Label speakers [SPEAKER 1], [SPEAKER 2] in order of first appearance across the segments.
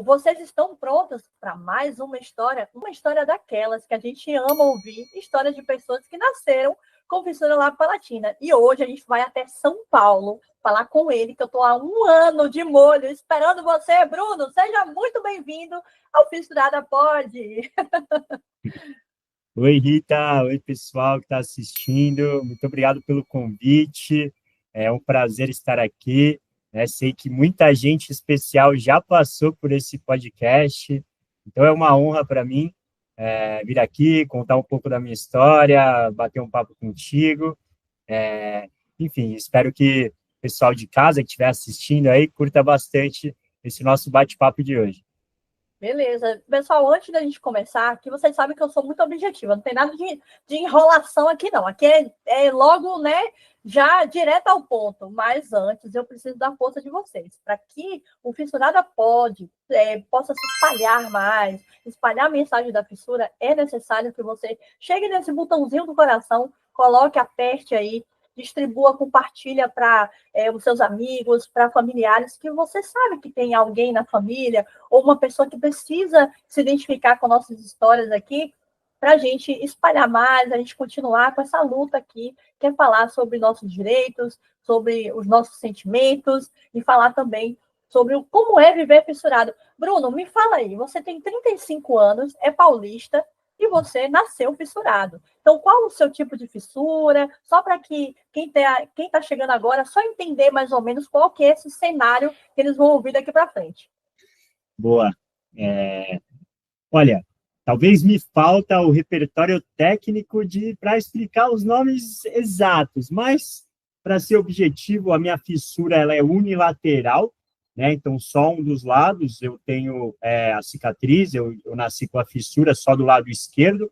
[SPEAKER 1] Então, vocês estão prontos para mais uma história daquelas que a gente ama ouvir, histórias de pessoas que nasceram com fissura labiopalatina. E hoje a gente vai até São Paulo falar com ele, que eu estou há 1 ano de molho esperando você, Bruno. Seja muito bem-vindo ao Fissurada Pod.
[SPEAKER 2] Oi, Rita. Oi, pessoal que está assistindo. Muito obrigado pelo convite. É um prazer estar aqui. Sei que muita gente especial já passou por esse podcast, então é uma honra para mim vir aqui, contar um pouco da minha história, bater um papo contigo. Enfim, espero que o pessoal de casa que estiver assistindo aí curta bastante esse nosso bate-papo de hoje.
[SPEAKER 1] Beleza. Pessoal, antes da gente começar, que vocês sabem que eu sou muito objetiva, não tem nada de enrolação aqui, não. Aqui é logo, né, já direto ao ponto. Mas antes, eu preciso da força de vocês, para que o Fissurada possa se espalhar mais, espalhar a mensagem da fissura, é necessário que você chegue nesse botãozinho do coração, coloque, aperte aí, distribua, compartilha para os seus amigos, para familiares, que você sabe que tem alguém na família ou uma pessoa que precisa se identificar com nossas histórias aqui, para a gente espalhar mais, a gente continuar com essa luta aqui, que é falar sobre nossos direitos, sobre os nossos sentimentos e falar também sobre como é viver fissurado. Bruno, me fala aí, você tem 35 anos, é paulista, e você nasceu fissurado. Então, qual o seu tipo de fissura? Só para que quem tá chegando agora só entender mais ou menos qual que é esse cenário que eles vão ouvir daqui para frente.
[SPEAKER 2] Boa. Olha, talvez me falta o repertório técnico para explicar os nomes exatos, mas, para ser objetivo, a minha fissura ela é unilateral, né? Então, só um dos lados eu tenho a cicatriz, eu nasci com a fissura só do lado esquerdo,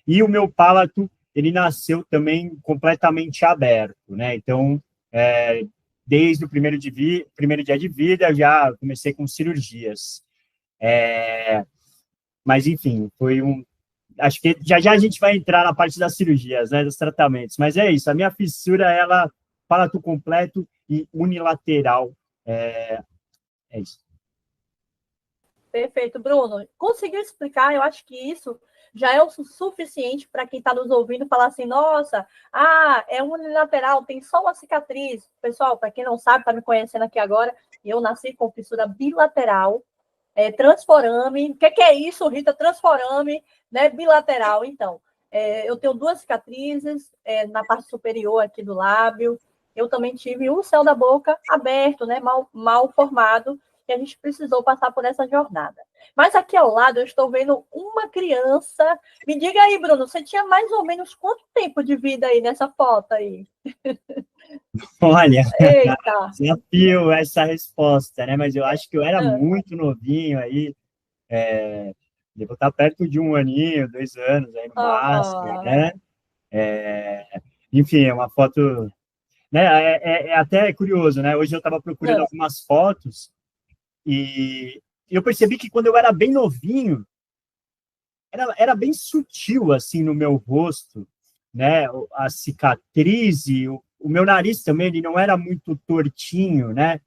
[SPEAKER 2] e o meu palato, ele nasceu também completamente aberto, né? Então, desde o primeiro dia de vida, eu já comecei com cirurgias. Mas, enfim, acho que já a gente vai entrar na parte das cirurgias, né, dos tratamentos. Mas é isso, a minha fissura, ela, palato completo e unilateral. É isso.
[SPEAKER 1] Perfeito, Bruno. Conseguiu explicar? Eu acho que isso já é o suficiente para quem está nos ouvindo falar assim, nossa, é unilateral, tem só uma cicatriz. Pessoal, para quem não sabe, está me conhecendo aqui agora, eu nasci com fissura bilateral, transforame. O que é isso, Rita? Transforame, né? Bilateral. Então, eu tenho 2 cicatrizes na parte superior aqui do lábio. Eu também tive o céu da boca aberto, né? Mal formado, e a gente precisou passar por essa jornada. Mas aqui ao lado eu estou vendo uma criança. Me diga aí, Bruno, você tinha mais ou menos quanto tempo de vida aí nessa foto aí?
[SPEAKER 2] Olha,
[SPEAKER 1] Eita!
[SPEAKER 2] desafio essa resposta, né? Mas eu acho que eu era muito novinho aí, devo estar perto de 1 aninho, 2 anos aí no máximo, né? Enfim, é uma foto, né? É até curioso, né? Hoje eu estava procurando algumas fotos e eu percebi que quando eu era bem novinho, era bem sutil, assim, no meu rosto, né? A cicatriz e o meu nariz também, ele não era muito tortinho, né?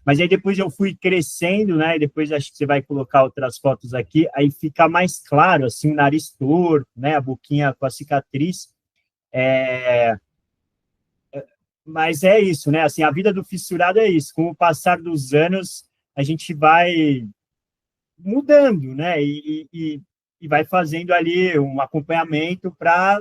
[SPEAKER 2] Mas aí depois eu fui crescendo, né? E depois acho que você vai colocar outras fotos aqui, aí fica mais claro, assim, o nariz torto, né? A boquinha com a cicatriz. Mas é isso, né? Assim, a vida do fissurado é isso. Com o passar dos anos, a gente vai mudando, né? E vai fazendo ali um acompanhamento para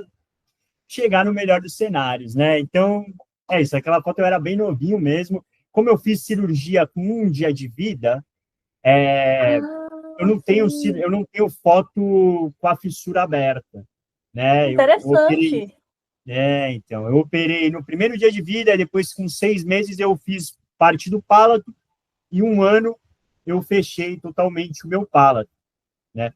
[SPEAKER 2] chegar no melhor dos cenários, né? Então, é isso. Aquela foto eu era bem novinho mesmo. Como eu fiz cirurgia com 1 dia de vida, eu não tenho foto com a fissura aberta, né?
[SPEAKER 1] Interessante.
[SPEAKER 2] Então, eu operei no primeiro dia de vida, e depois, com 6 meses, eu fiz parte do palato, e 1 ano eu fechei totalmente o meu palato, né?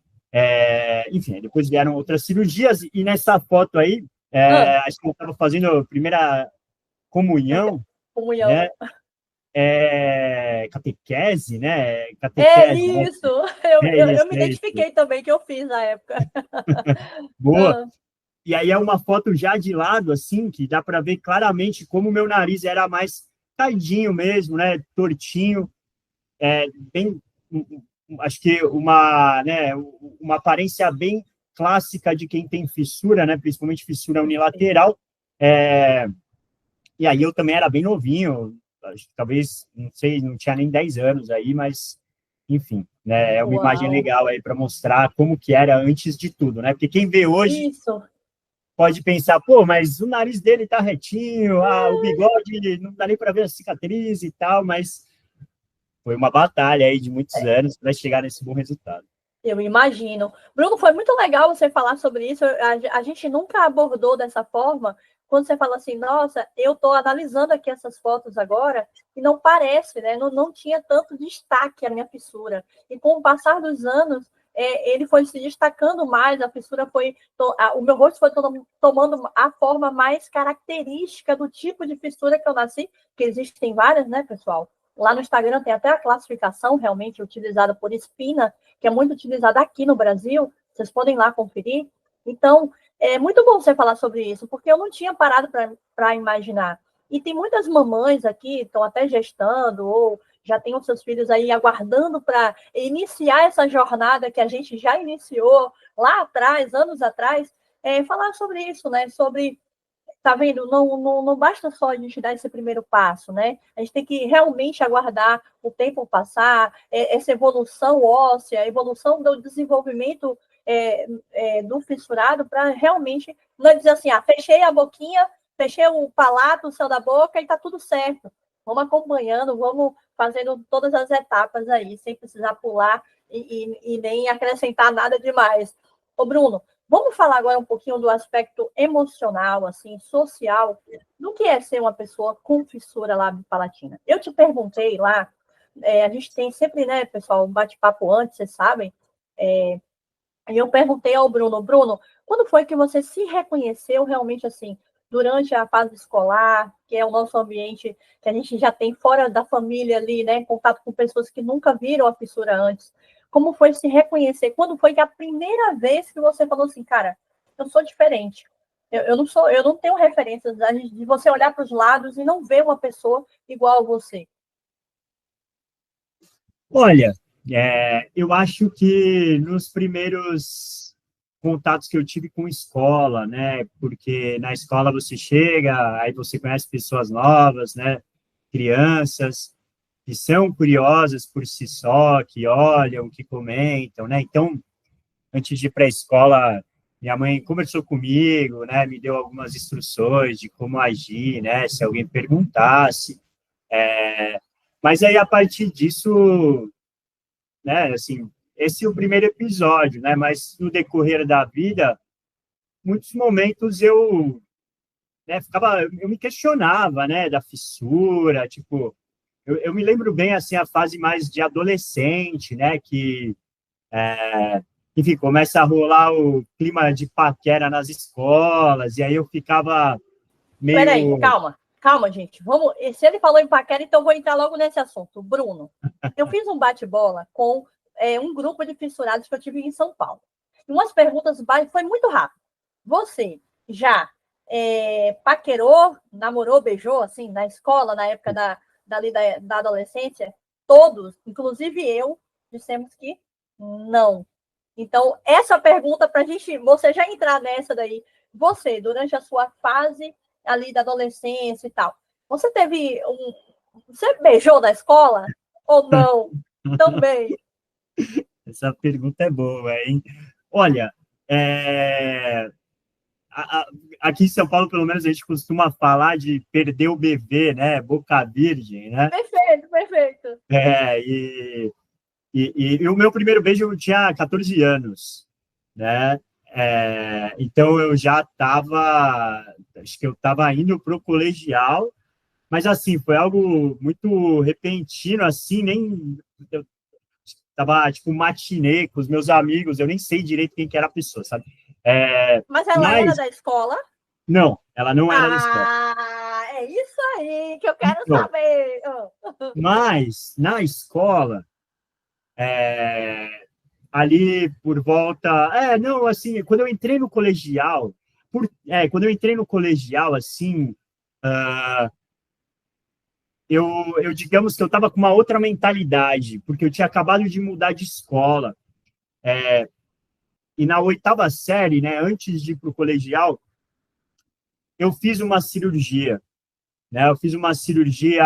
[SPEAKER 2] Enfim, depois vieram outras cirurgias, e nessa foto aí, acho que eu estava fazendo a primeira comunhão,
[SPEAKER 1] Comunhão.
[SPEAKER 2] né? Catequese, né? Catequese, né?
[SPEAKER 1] Isso.
[SPEAKER 2] Isso,
[SPEAKER 1] Eu me
[SPEAKER 2] isso.
[SPEAKER 1] identifiquei também, que eu fiz na época.
[SPEAKER 2] Boa. E aí é uma foto já de lado, assim, que dá para ver claramente como o meu nariz era mais caidinho mesmo, né? Tortinho, bem acho que uma, né, uma aparência bem clássica de quem tem fissura, né, principalmente fissura unilateral. E aí eu também era bem novinho, talvez, não sei, não tinha nem 10 anos aí, mas, enfim, né, é uma imagem
[SPEAKER 1] Uau.
[SPEAKER 2] legal aí para mostrar como que era antes de tudo, né? Porque quem vê hoje
[SPEAKER 1] Isso.
[SPEAKER 2] pode pensar, pô, mas o nariz dele tá retinho, o bigode não dá nem para ver a cicatriz e tal, mas foi uma batalha aí de muitos anos para chegar nesse bom resultado.
[SPEAKER 1] Eu imagino. Bruno, foi muito legal você falar sobre isso. A gente nunca abordou dessa forma. Quando você fala assim, nossa, eu estou analisando aqui essas fotos agora e não parece, né? Não tinha tanto destaque a minha fissura. E com o passar dos anos, ele foi se destacando mais, a fissura foi. O meu rosto foi tomando a forma mais característica do tipo de fissura que eu nasci, que existem várias, né, pessoal? Lá no Instagram tem até a classificação realmente utilizada por espina, que é muito utilizada aqui no Brasil, vocês podem lá conferir. Então, é muito bom você falar sobre isso, porque eu não tinha parado para imaginar. E tem muitas mamães aqui, estão até gestando, ou já têm os seus filhos aí aguardando para iniciar essa jornada que a gente já iniciou lá atrás, anos atrás, falar sobre isso, né? Sobre tá vendo? Não basta só a gente dar esse primeiro passo, né? A gente tem que realmente aguardar o tempo passar, essa evolução óssea, a evolução do desenvolvimento do fissurado, para realmente não dizer assim, fechei a boquinha, fechei o palato, o céu da boca e tá tudo certo. Vamos acompanhando, vamos fazendo todas as etapas aí, sem precisar pular e nem acrescentar nada demais. Ô, Bruno, vamos falar agora um pouquinho do aspecto emocional, assim, social, do que é ser uma pessoa com fissura lábio-palatina. Eu te perguntei lá, a gente tem sempre, né, pessoal, um bate-papo antes, vocês sabem, e eu perguntei ao Bruno, quando foi que você se reconheceu realmente, assim, durante a fase escolar, que é o nosso ambiente que a gente já tem fora da família ali, né, contato com pessoas que nunca viram a fissura antes. Como foi se reconhecer? Quando foi que a primeira vez que você falou assim, cara, eu sou diferente. Eu não tenho referências de você olhar para os lados e não ver uma pessoa igual a você.
[SPEAKER 2] Olha, eu acho que nos primeiros contatos que eu tive com escola, né? Porque na escola você chega, aí você conhece pessoas novas, né? Crianças que são curiosas por si só, que olham, que comentam, né? Então, antes de ir para a escola, minha mãe conversou comigo, né? Me deu algumas instruções de como agir, né? Se alguém perguntasse. Mas aí, a partir disso, né? Assim, esse é o primeiro episódio, né? Mas no decorrer da vida, muitos momentos eu me questionava, né? Da fissura, tipo, eu me lembro bem assim a fase mais de adolescente, né? Que, enfim, começa a rolar o clima de paquera nas escolas e aí eu ficava
[SPEAKER 1] Peraí,
[SPEAKER 2] meio.
[SPEAKER 1] calma, gente. Vamos. Se ele falou em paquera, então eu vou entrar logo nesse assunto. Bruno, eu fiz um bate-bola com um grupo de fissurados que eu tive em São Paulo. E umas perguntas foi muito rápido. Você já paquerou, namorou, beijou, assim, na escola, na época da adolescência? Todos, inclusive eu, dissemos que não. Então, essa pergunta, para você já entrar nessa daí, você, durante a sua fase ali da adolescência e tal, você teve você beijou na escola ou não? Também.
[SPEAKER 2] Essa pergunta é boa, hein? Olha, aqui em São Paulo, pelo menos, a gente costuma falar de perder o bebê, né? Boca virgem, né?
[SPEAKER 1] Perfeito, perfeito.
[SPEAKER 2] E o meu primeiro beijo eu tinha 14 anos, né? Então eu já estava, acho que eu estava indo para o colegial, mas assim, foi algo muito repentino, assim, nem eu estava tipo matinê com os meus amigos, eu nem sei direito quem que era a pessoa, sabe?
[SPEAKER 1] Mas ela era
[SPEAKER 2] Mas
[SPEAKER 1] da escola?
[SPEAKER 2] não, ela não era da escola.
[SPEAKER 1] É isso aí que eu quero
[SPEAKER 2] Então,
[SPEAKER 1] saber.
[SPEAKER 2] mas na escola, ali por volta. Não, assim, quando eu entrei no colegial, quando eu entrei no colegial, assim, digamos que eu estava com uma outra mentalidade, porque eu tinha acabado de mudar de escola. E na oitava série, né, antes de ir para o colegial, eu fiz uma cirurgia. Né? Eu fiz uma cirurgia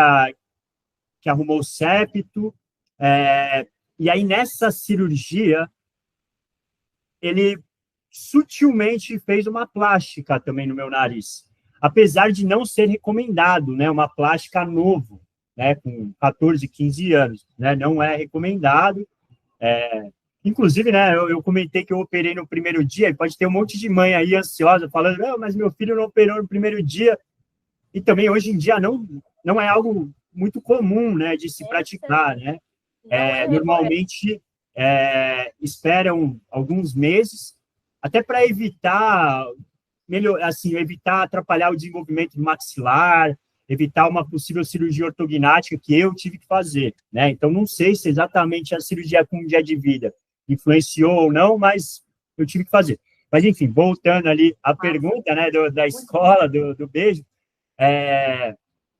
[SPEAKER 2] que arrumou o septo, e aí nessa cirurgia, ele sutilmente fez uma plástica também no meu nariz, apesar de não ser recomendado, né? Uma plástica novo, né? Com 14, 15 anos, né? Não é recomendado. Inclusive, né? Eu comentei que eu operei no primeiro dia, e pode ter um monte de mãe aí ansiosa falando, não, mas meu filho não operou no primeiro dia. E também hoje em dia não é algo muito comum, né? De se praticar, né? Normalmente esperam alguns meses, até para evitar evitar atrapalhar o desenvolvimento do maxilar, evitar uma possível cirurgia ortognática que eu tive que fazer, né? Então, não sei se exatamente a cirurgia com dia de vida influenciou ou não, mas eu tive que fazer. Mas, enfim, voltando ali à pergunta, né, da escola, do beijo,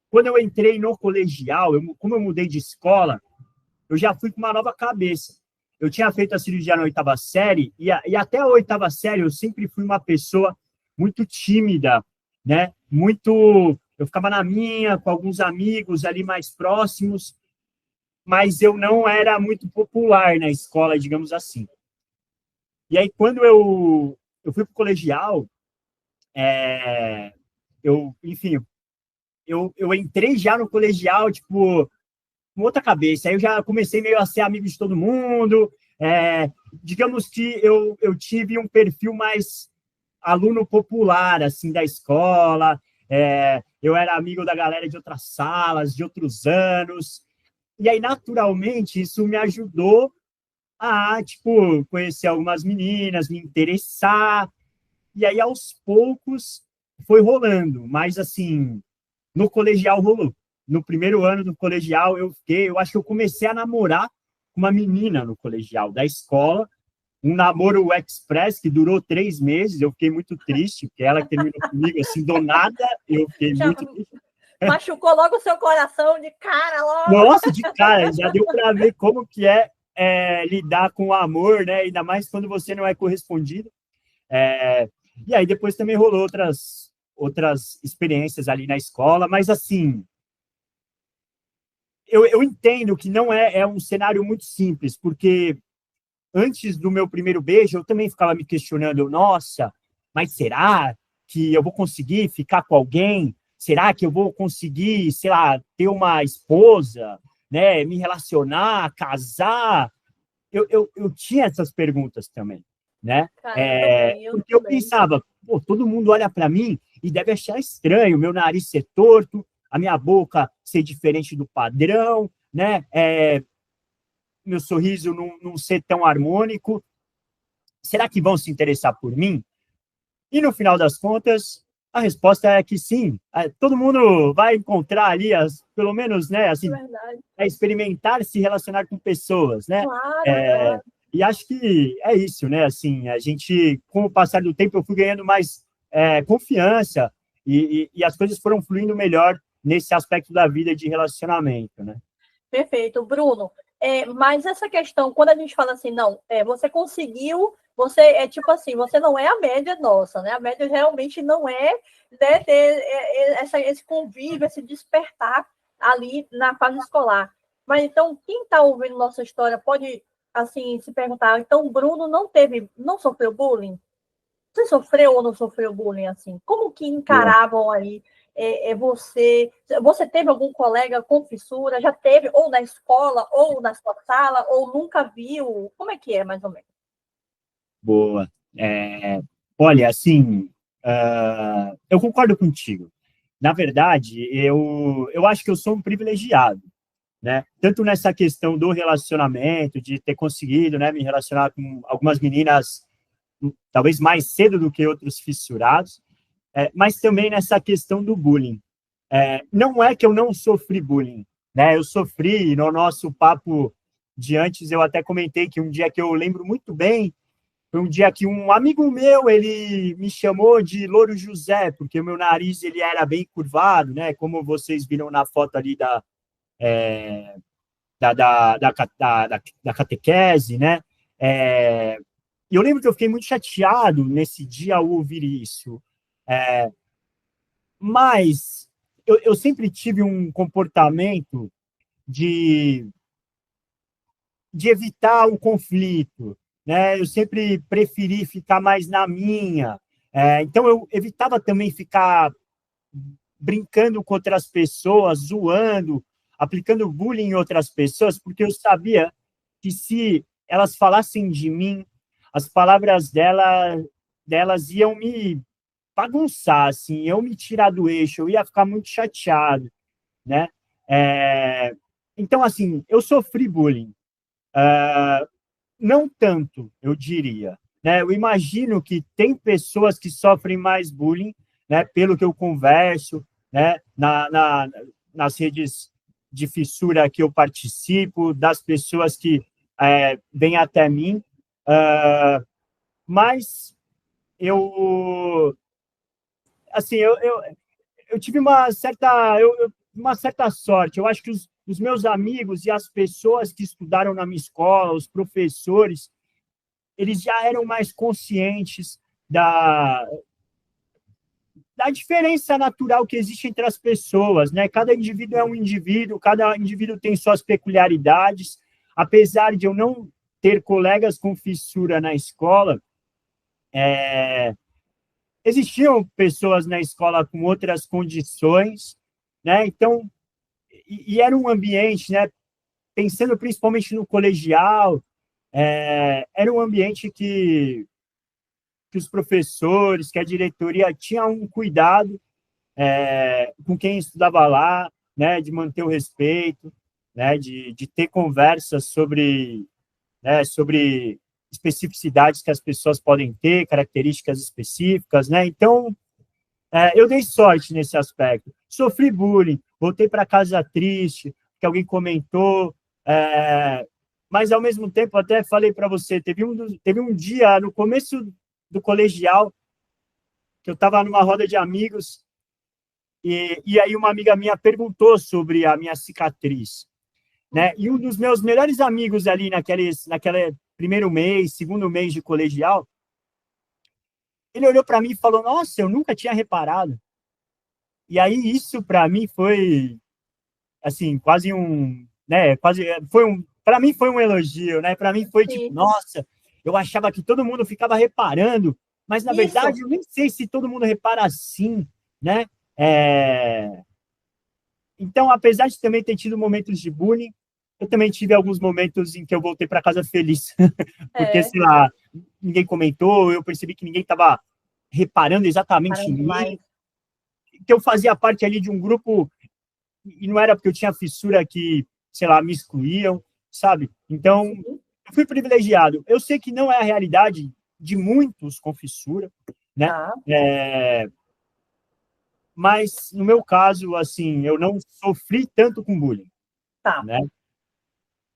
[SPEAKER 2] quando eu entrei no colegial, como eu mudei de escola, eu já fui com uma nova cabeça. Eu tinha feito a cirurgia na oitava série, e até a oitava série eu sempre fui uma pessoa muito tímida, né? Eu ficava na minha, com alguns amigos ali mais próximos, mas eu não era muito popular na escola, digamos assim. E aí, quando eu fui para o colegial, enfim, eu entrei já no colegial, tipo, com outra cabeça. Aí eu já comecei meio a ser amigo de todo mundo. Digamos que eu tive um perfil mais aluno popular, assim, da escola. Eu era amigo da galera de outras salas, de outros anos. E aí, naturalmente, isso me ajudou a, tipo, conhecer algumas meninas, me interessar. E aí, aos poucos, foi rolando. Mas, assim, no colegial rolou. No primeiro ano do colegial, eu acho que eu comecei a namorar com uma menina no colegial, da escola, um namoro express que durou 3 meses, eu fiquei muito triste, porque ela terminou comigo assim, do nada, eu fiquei muito triste.
[SPEAKER 1] Machucou logo o seu coração de cara, logo.
[SPEAKER 2] Nossa, de cara, já deu para ver como que lidar com o amor, né? Ainda mais quando você não é correspondido. E aí depois também rolou outras experiências ali na escola, mas assim, eu entendo que não é um cenário muito simples, porque antes do meu primeiro beijo, eu também ficava me questionando, nossa, mas será que eu vou conseguir ficar com alguém? Será que eu vou conseguir, sei lá, ter uma esposa, né, me relacionar, casar? Eu tinha essas perguntas também, né?
[SPEAKER 1] Cara,
[SPEAKER 2] porque eu pensava, pô, todo mundo olha para mim e deve achar estranho meu nariz ser torto, a minha boca ser diferente do padrão, né? Meu sorriso não ser tão harmônico. Será que vão se interessar por mim? E no final das contas, a resposta é que sim. Todo mundo vai encontrar ali, pelo menos, né, assim, experimentar se relacionar com pessoas, né?
[SPEAKER 1] Claro.
[SPEAKER 2] E acho que é isso, né? Assim, a gente, com o passar do tempo, eu fui ganhando mais confiança e as coisas foram fluindo melhor nesse aspecto da vida de relacionamento, né?
[SPEAKER 1] Perfeito, Bruno. Mas essa questão, quando a gente fala assim, não, você conseguiu, tipo assim, você não é a média nossa, né? A média realmente não é, né, ter esse convívio, esse despertar ali na fase escolar. Mas então, quem está ouvindo nossa história pode, assim, se perguntar, então, o Bruno não sofreu bullying? Você sofreu ou não sofreu bullying, assim? Como que encaravam aí você teve algum colega com fissura? Já teve, ou na escola, ou na sua sala, ou nunca viu? Como é que é, mais ou menos?
[SPEAKER 2] Boa. Olha, assim, eu concordo contigo. Na verdade, eu acho que eu sou um privilegiado, né? Tanto nessa questão do relacionamento, de ter conseguido, né, me relacionar com algumas meninas talvez mais cedo do que outros fissurados, mas também nessa questão do bullying. Não é que eu não sofri bullying, né? Eu sofri, no nosso papo de antes, eu até comentei que um dia que eu lembro muito bem, foi um dia que um amigo meu, ele me chamou de Louro José, porque o meu nariz ele era bem curvado, né? Como vocês viram na foto ali da catequese, né? E eu lembro que eu fiquei muito chateado nesse dia ao ouvir isso. Mas eu sempre tive um comportamento de, de evitar o conflito, né? Eu sempre preferi ficar mais na minha. Então, eu evitava também ficar brincando com outras pessoas, zoando, aplicando bullying em outras pessoas, porque eu sabia que se elas falassem de mim, as palavras delas iam me bagunçar, assim, eu me tirar do eixo, eu ia ficar muito chateado, né? Então, assim, eu sofri bullying. Não tanto, eu diria. Né? Eu imagino que tem pessoas que sofrem mais bullying, né, pelo que eu converso, né, nas redes de fissura que eu participo, das pessoas que vêm até mim, mas eu, assim, eu tive uma certa sorte. Eu acho que os meus amigos e as pessoas que estudaram na minha escola, os professores, eles já eram mais conscientes da diferença natural que existe entre as pessoas, né? Cada indivíduo é um indivíduo, cada indivíduo tem suas peculiaridades. Apesar de eu não ter colegas com fissura na escola, existiam pessoas na escola com outras condições, né? Então, era um ambiente, né? Pensando principalmente no colegial, era um ambiente que os professores, que a diretoria tinha um cuidado com quem estudava lá, né, de manter o respeito, né, de ter conversas sobre especificidades que as pessoas podem ter, características específicas, né? Então, eu dei sorte nesse aspecto. Sofri bullying, voltei para casa triste, que alguém comentou, mas, ao mesmo tempo, até falei para você, teve um dia, no começo do colegial, que eu estava numa roda de amigos, e aí uma amiga minha perguntou sobre a minha cicatriz, né? E um dos meus melhores amigos ali naquele primeiro mês, segundo mês de colegial, ele olhou para mim e falou: Nossa, eu nunca tinha reparado. E aí isso para mim foi assim, quase um, né, para mim foi um elogio, né? Para mim foi tipo,
[SPEAKER 1] Sim.
[SPEAKER 2] nossa, eu achava que todo mundo ficava reparando, mas na verdade
[SPEAKER 1] Isso.
[SPEAKER 2] eu nem sei se todo mundo repara assim, né? É... Então, apesar de também ter tido momentos de bullying, eu também tive alguns momentos em que eu voltei para casa feliz, porque, sei lá, ninguém comentou, eu percebi que ninguém estava reparando exatamente em mim, que eu fazia parte ali de um grupo, e não era porque eu tinha fissura que, sei lá, me excluíam, sabe? Então, eu fui privilegiado. Eu sei que não é a realidade de muitos com fissura, né?
[SPEAKER 1] Tá.
[SPEAKER 2] Mas, no meu caso, assim, eu não sofri tanto com bullying,
[SPEAKER 1] Tá.
[SPEAKER 2] né?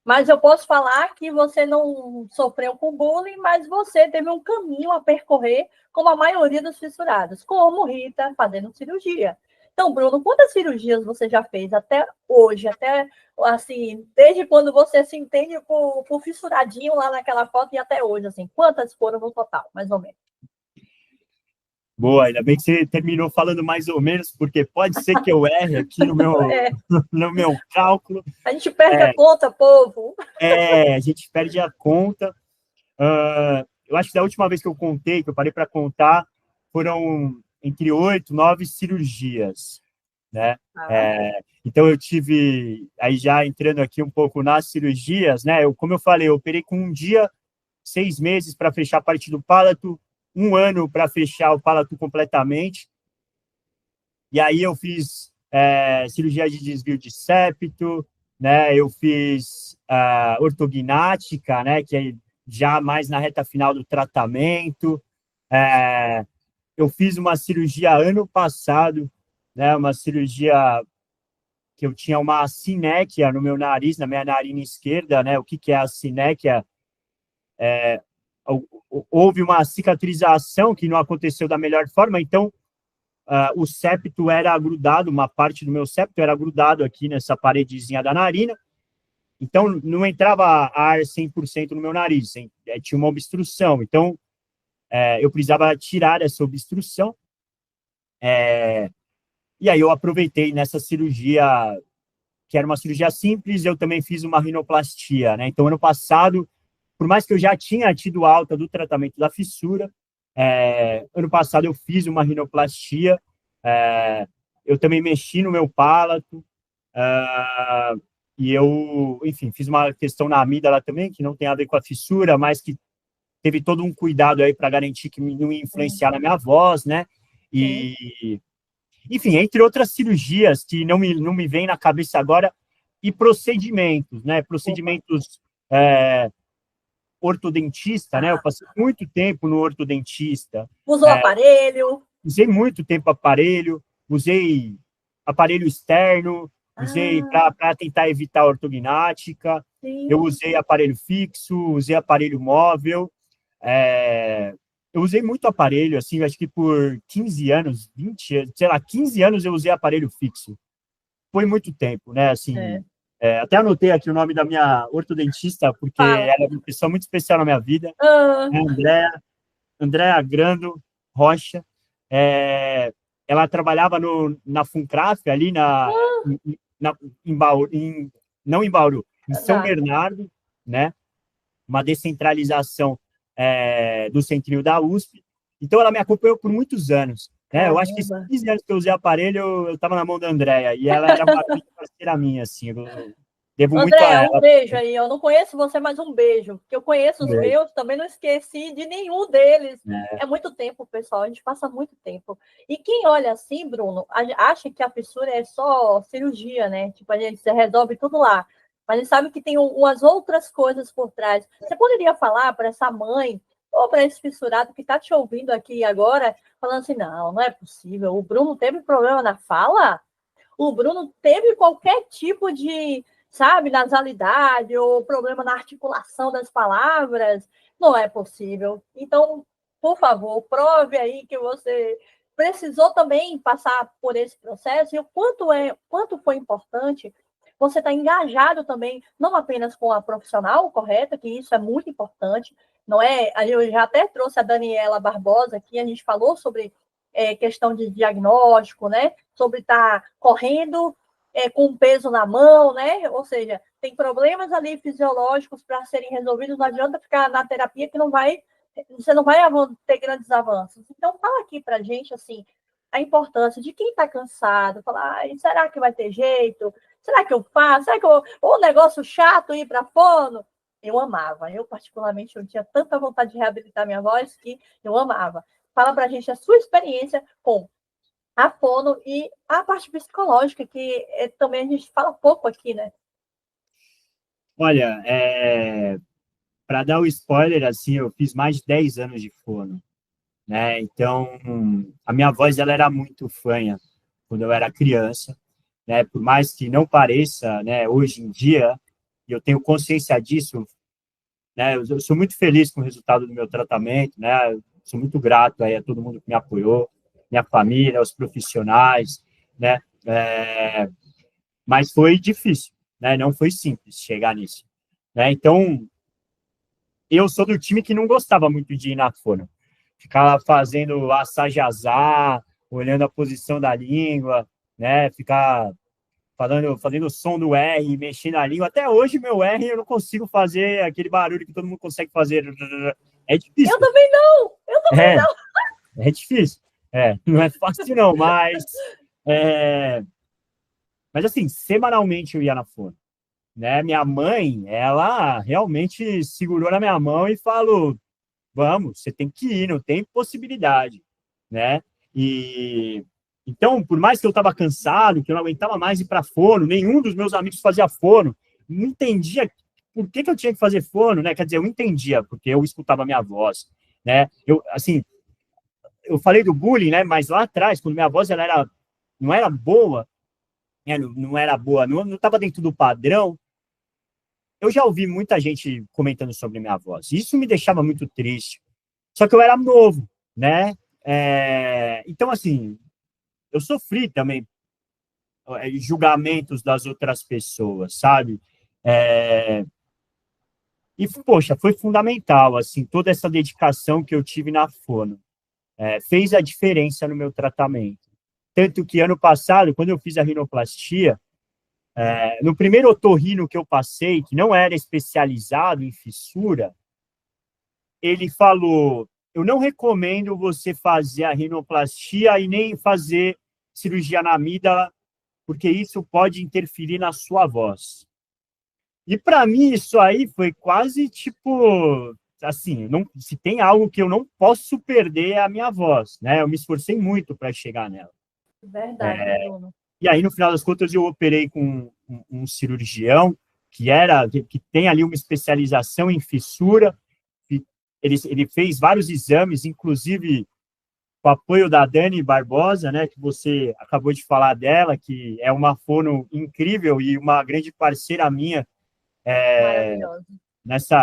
[SPEAKER 1] Mas eu posso falar que você não sofreu com bullying, mas você teve um caminho a percorrer, como a maioria dos fissurados, como Rita, fazendo cirurgia. Então, Bruno, quantas cirurgias você já fez até hoje? Até, assim, desde quando você se entende por fissuradinho lá naquela foto e até hoje, assim, quantas foram no total, mais ou menos?
[SPEAKER 2] Boa, ainda bem que você terminou falando mais ou menos, porque pode ser que eu erre aqui no meu cálculo.
[SPEAKER 1] A gente perde a conta, povo.
[SPEAKER 2] A gente perde a conta. Eu acho que da última vez que eu contei, que eu parei para contar, foram entre 8 e 9 cirurgias, né? Então, eu tive, aí já entrando aqui um pouco nas cirurgias, né? Como eu falei, eu operei com um dia, 6 meses para fechar a parte do palato, 1 ano para fechar o palato completamente. E aí eu fiz cirurgia de desvio de septo, né? Eu fiz ortognática, né? Que é já mais na reta final do tratamento. Eu fiz uma cirurgia ano passado, né? Uma cirurgia que eu tinha uma sinéquia no meu nariz, na minha narina esquerda, né? O que é a sinéquia? Houve uma cicatrização que não aconteceu da melhor forma, então o septo era grudado, uma parte do meu septo era grudado aqui nessa paredezinha da narina, então não entrava ar 100% no meu nariz, tinha uma obstrução, então eu precisava tirar essa obstrução, e aí eu aproveitei nessa cirurgia, que era uma cirurgia simples, eu também fiz uma rinoplastia, né? Então, ano passado, por mais que eu já tinha tido alta do tratamento da fissura, ano passado eu fiz uma rinoplastia, eu também mexi no meu palato, e eu, enfim, fiz uma questão na amígdala também, que não tem a ver com a fissura, mas que teve todo um cuidado aí para garantir que não ia influenciar na minha voz, né? E, enfim, entre outras cirurgias que não me vem na cabeça agora, e procedimentos, né? Procedimentos ortodontista, né? Eu passei muito tempo no ortodontista.
[SPEAKER 1] Usou aparelho?
[SPEAKER 2] Usei muito tempo aparelho, usei aparelho externo, usei para tentar evitar a ortognática, eu usei aparelho fixo, usei aparelho móvel, eu usei muito aparelho, assim, acho que por 15 anos, 20, sei lá, 15 anos eu usei aparelho fixo. Foi muito tempo, né, assim, até anotei aqui o nome da minha ortodontista, porque ela é uma pessoa muito especial na minha vida, Andréa Grando Rocha, ela trabalhava na Funcraf, ali em Bauru, não em Bauru, em São Bernardo, né, uma descentralização do centrinho da USP, então ela me acompanhou por muitos anos, né? Eu acho que 15 anos que eu usei aparelho, eu estava na mão da Andréa, e ela era uma parceira minha, assim, eu devo muito a ela.
[SPEAKER 1] Um beijo aí, eu não conheço você, mas um beijo, porque eu conheço os meus, também não esqueci de nenhum deles, é muito tempo, pessoal, a gente passa muito tempo, e quem olha assim, Bruno, acha que a fissura é só cirurgia, né, tipo, a gente resolve tudo lá, mas a gente sabe que tem umas outras coisas por trás. Você poderia falar para essa mãe, ou para esse fissurado que está te ouvindo aqui agora, falando assim, não é possível, o Bruno teve problema na fala? O Bruno teve qualquer tipo de, sabe, nasalidade ou problema na articulação das palavras? Não é possível. Então, por favor, prove aí que você precisou também passar por esse processo e o quanto foi importante você estar engajado também, não apenas com a profissional correta, que isso é muito importante, não é? Eu já até trouxe a Daniela Barbosa aqui, a gente falou sobre questão de diagnóstico, né? Sobre estar correndo com peso na mão, né? Ou seja, tem problemas ali fisiológicos para serem resolvidos, não adianta ficar na terapia que você não vai ter grandes avanços. Então, fala aqui para a gente, assim, a importância de quem está cansado, falar, será que vai ter jeito? Será que eu faço? Será que ou negócio chato ir para fono? Eu amava. Eu, particularmente, eu tinha tanta vontade de reabilitar minha voz que eu amava. Fala para a gente a sua experiência com a fono e a parte psicológica, que também a gente fala pouco aqui, né?
[SPEAKER 2] Olha, para dar o spoiler, assim, eu fiz mais de 10 anos de fono, né? Então, a minha voz ela era muito fanha quando eu era criança, né? Por mais que não pareça, né? Hoje em dia, e eu tenho consciência disso, né? Eu sou muito feliz com o resultado do meu tratamento, né? Eu sou muito grato aí a todo mundo que me apoiou, minha família, os profissionais, né? Mas foi difícil, né? Não foi simples chegar nisso, né? Então, eu sou do time que não gostava muito de ir na fono. Ficar lá fazendo assajazar, olhando a posição da língua, né? Ficar fazendo o som do R, mexendo a língua. Até hoje, meu R, eu não consigo fazer aquele barulho que todo mundo consegue fazer. É difícil.
[SPEAKER 1] Eu também não! Eu também não!
[SPEAKER 2] É difícil. Não é fácil, não, mas assim, semanalmente eu ia na fono, né? Minha mãe, ela realmente segurou na minha mão e falou: vamos, você tem que ir, não tem possibilidade, né? E então, por mais que eu estava cansado, que eu não aguentava mais ir para fono, nenhum dos meus amigos fazia fono, não entendia por que eu tinha que fazer fono, né? Quer dizer, eu entendia, porque eu escutava a minha voz, né? Eu falei do bullying, né? Mas lá atrás, quando minha voz não era boa, né? Não era boa, não estava dentro do padrão, eu já ouvi muita gente comentando sobre minha voz. Isso me deixava muito triste. Só que eu era novo, né? Então, assim, eu sofri também julgamentos das outras pessoas, sabe? E, poxa, foi fundamental, assim, toda essa dedicação que eu tive na fono. Fez a diferença no meu tratamento. Tanto que ano passado, quando eu fiz a rinoplastia, no primeiro otorrino que eu passei, que não era especializado em fissura, ele falou, eu não recomendo você fazer a rinoplastia e nem fazer cirurgia na amígdala, porque isso pode interferir na sua voz. E para mim isso aí foi quase tipo, assim, não, se tem algo que eu não posso perder é a minha voz, né? Eu me esforcei muito para chegar nela.
[SPEAKER 1] Verdade, Bruno.
[SPEAKER 2] E aí, no final das contas, eu operei com um cirurgião que tem ali uma especialização em fissura. Ele fez vários exames, inclusive com o apoio da Dani Barbosa, né, que você acabou de falar dela, que é uma fono incrível e uma grande parceira minha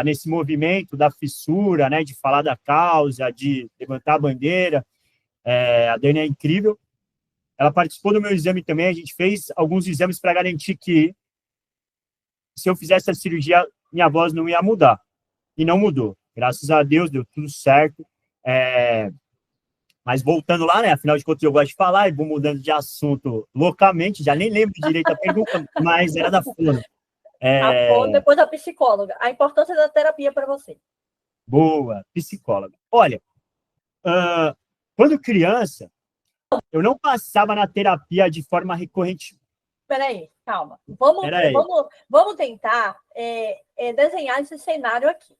[SPEAKER 2] nesse movimento da fissura, né, de falar da causa, de levantar a bandeira. A Dani é incrível. Ela participou do meu exame também, a gente fez alguns exames para garantir que se eu fizesse a cirurgia, minha voz não ia mudar. E não mudou. Graças a Deus, deu tudo certo. Mas voltando lá, né? Afinal de contas, eu gosto de falar e vou mudando de assunto loucamente, já nem lembro direito a pergunta, mas era da fono.
[SPEAKER 1] A fono, depois a psicóloga. A importância da terapia para você.
[SPEAKER 2] Boa, psicóloga. Olha, quando criança, eu não passava na terapia de forma recorrente.
[SPEAKER 1] Peraí, calma. Vamos tentar desenhar esse cenário aqui.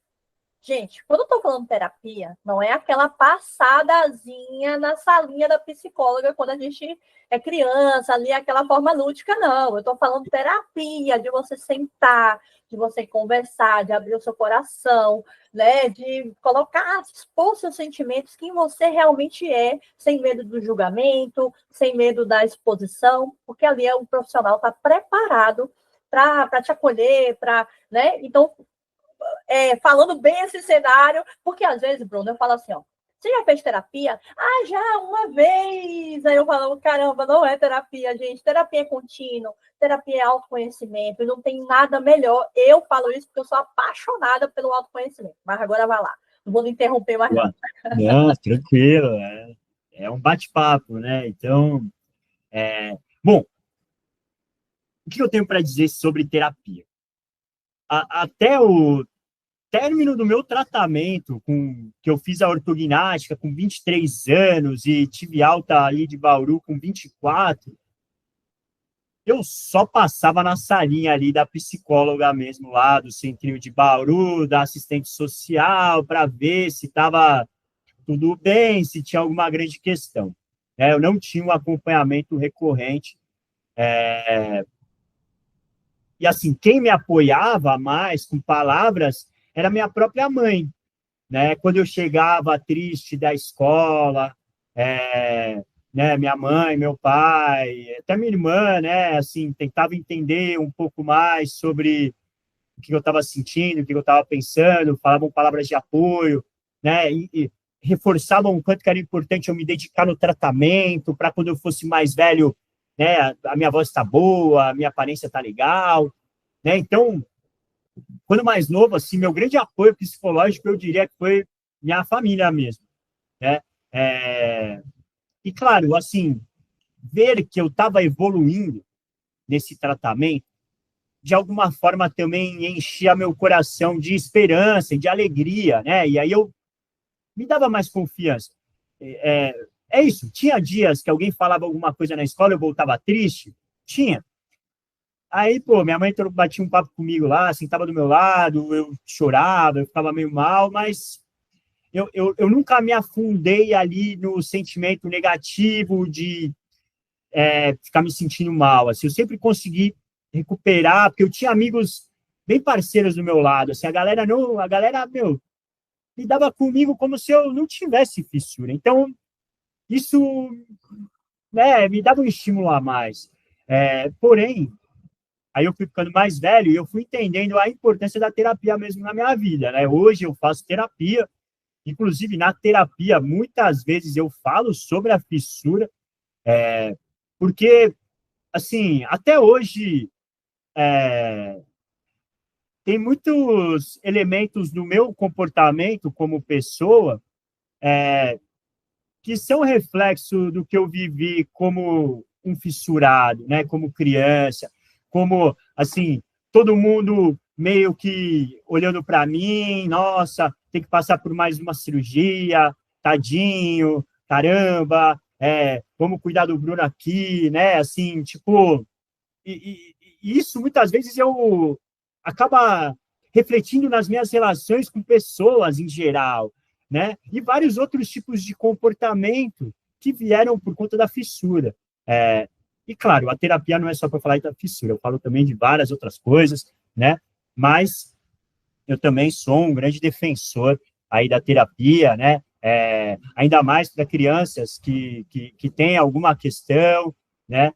[SPEAKER 1] Gente, quando eu estou falando terapia, não é aquela passadazinha na salinha da psicóloga quando a gente é criança, ali aquela forma lúdica, não. Eu estou falando terapia, de você sentar, de você conversar, de abrir o seu coração, né? De colocar, expor seus sentimentos, quem você realmente é, sem medo do julgamento, sem medo da exposição, porque ali o profissional está preparado para te acolher, né? Então, falando bem esse cenário, porque às vezes, Bruno, eu falo assim, ó, você já fez terapia? Ah, já, uma vez. Aí eu falo, caramba, não é terapia, gente. Terapia é contínuo, terapia é autoconhecimento, e não tem nada melhor. Eu falo isso porque eu sou apaixonada pelo autoconhecimento. Mas agora vai lá. Não vou interromper mais não.
[SPEAKER 2] Não, tranquilo. É um bate-papo, né? Então, bom, o que eu tenho para dizer sobre terapia? Até o término do meu tratamento, que eu fiz a ortognática com 23 anos e tive alta ali de Bauru com 24, eu só passava na salinha ali da psicóloga mesmo, lá do centrinho de Bauru, da assistente social, para ver se estava tudo bem, se tinha alguma grande questão. Eu não tinha um acompanhamento recorrente. E, assim, quem me apoiava mais com palavras era minha própria mãe, né? Quando eu chegava triste da escola, né? Minha mãe, meu pai, até minha irmã, né? Assim, tentava entender um pouco mais sobre o que eu estava sentindo, o que eu estava pensando, falavam palavras de apoio, né? E reforçavam o quanto que era importante eu me dedicar no tratamento, para quando eu fosse mais velho, né? A minha voz está boa, a minha aparência está legal, né? Então, quando mais novo, assim, meu grande apoio psicológico, eu diria que foi minha família mesmo, né? E, claro, assim, ver que eu estava evoluindo nesse tratamento, de alguma forma também enchia meu coração de esperança e de alegria, né? E aí eu me dava mais confiança. Isso, tinha dias que alguém falava alguma coisa na escola, eu voltava triste? Tinha. Aí, pô, minha mãe batia um papo comigo lá, sentava do meu lado, eu chorava, eu ficava meio mal, mas eu nunca me afundei ali no sentimento negativo de ficar me sentindo mal. Assim, eu sempre consegui recuperar, porque eu tinha amigos bem parceiros do meu lado. Assim, a galera, meu, lidava comigo como se eu não tivesse fissura. Então, isso, né, me dava um estímulo a mais. Porém, aí eu fui ficando mais velho e eu fui entendendo a importância da terapia mesmo na minha vida, né? Hoje eu faço terapia, inclusive na terapia, muitas vezes eu falo sobre a fissura, Porque, assim, até hoje, tem muitos elementos do meu comportamento como pessoa que são reflexo do que eu vivi como um fissurado, né? Como criança, como, assim, todo mundo meio que olhando para mim, nossa, tem que passar por mais uma cirurgia, tadinho, caramba, vamos cuidar do Bruno aqui, né? Assim, tipo, e isso muitas vezes eu acaba refletindo nas minhas relações com pessoas em geral, né? E vários outros tipos de comportamento que vieram por conta da fissura. E, claro, a terapia não é só para falar da fissura, eu falo também de várias outras coisas, né? Mas eu também sou um grande defensor aí da terapia, né? Ainda mais para crianças que têm alguma questão, né?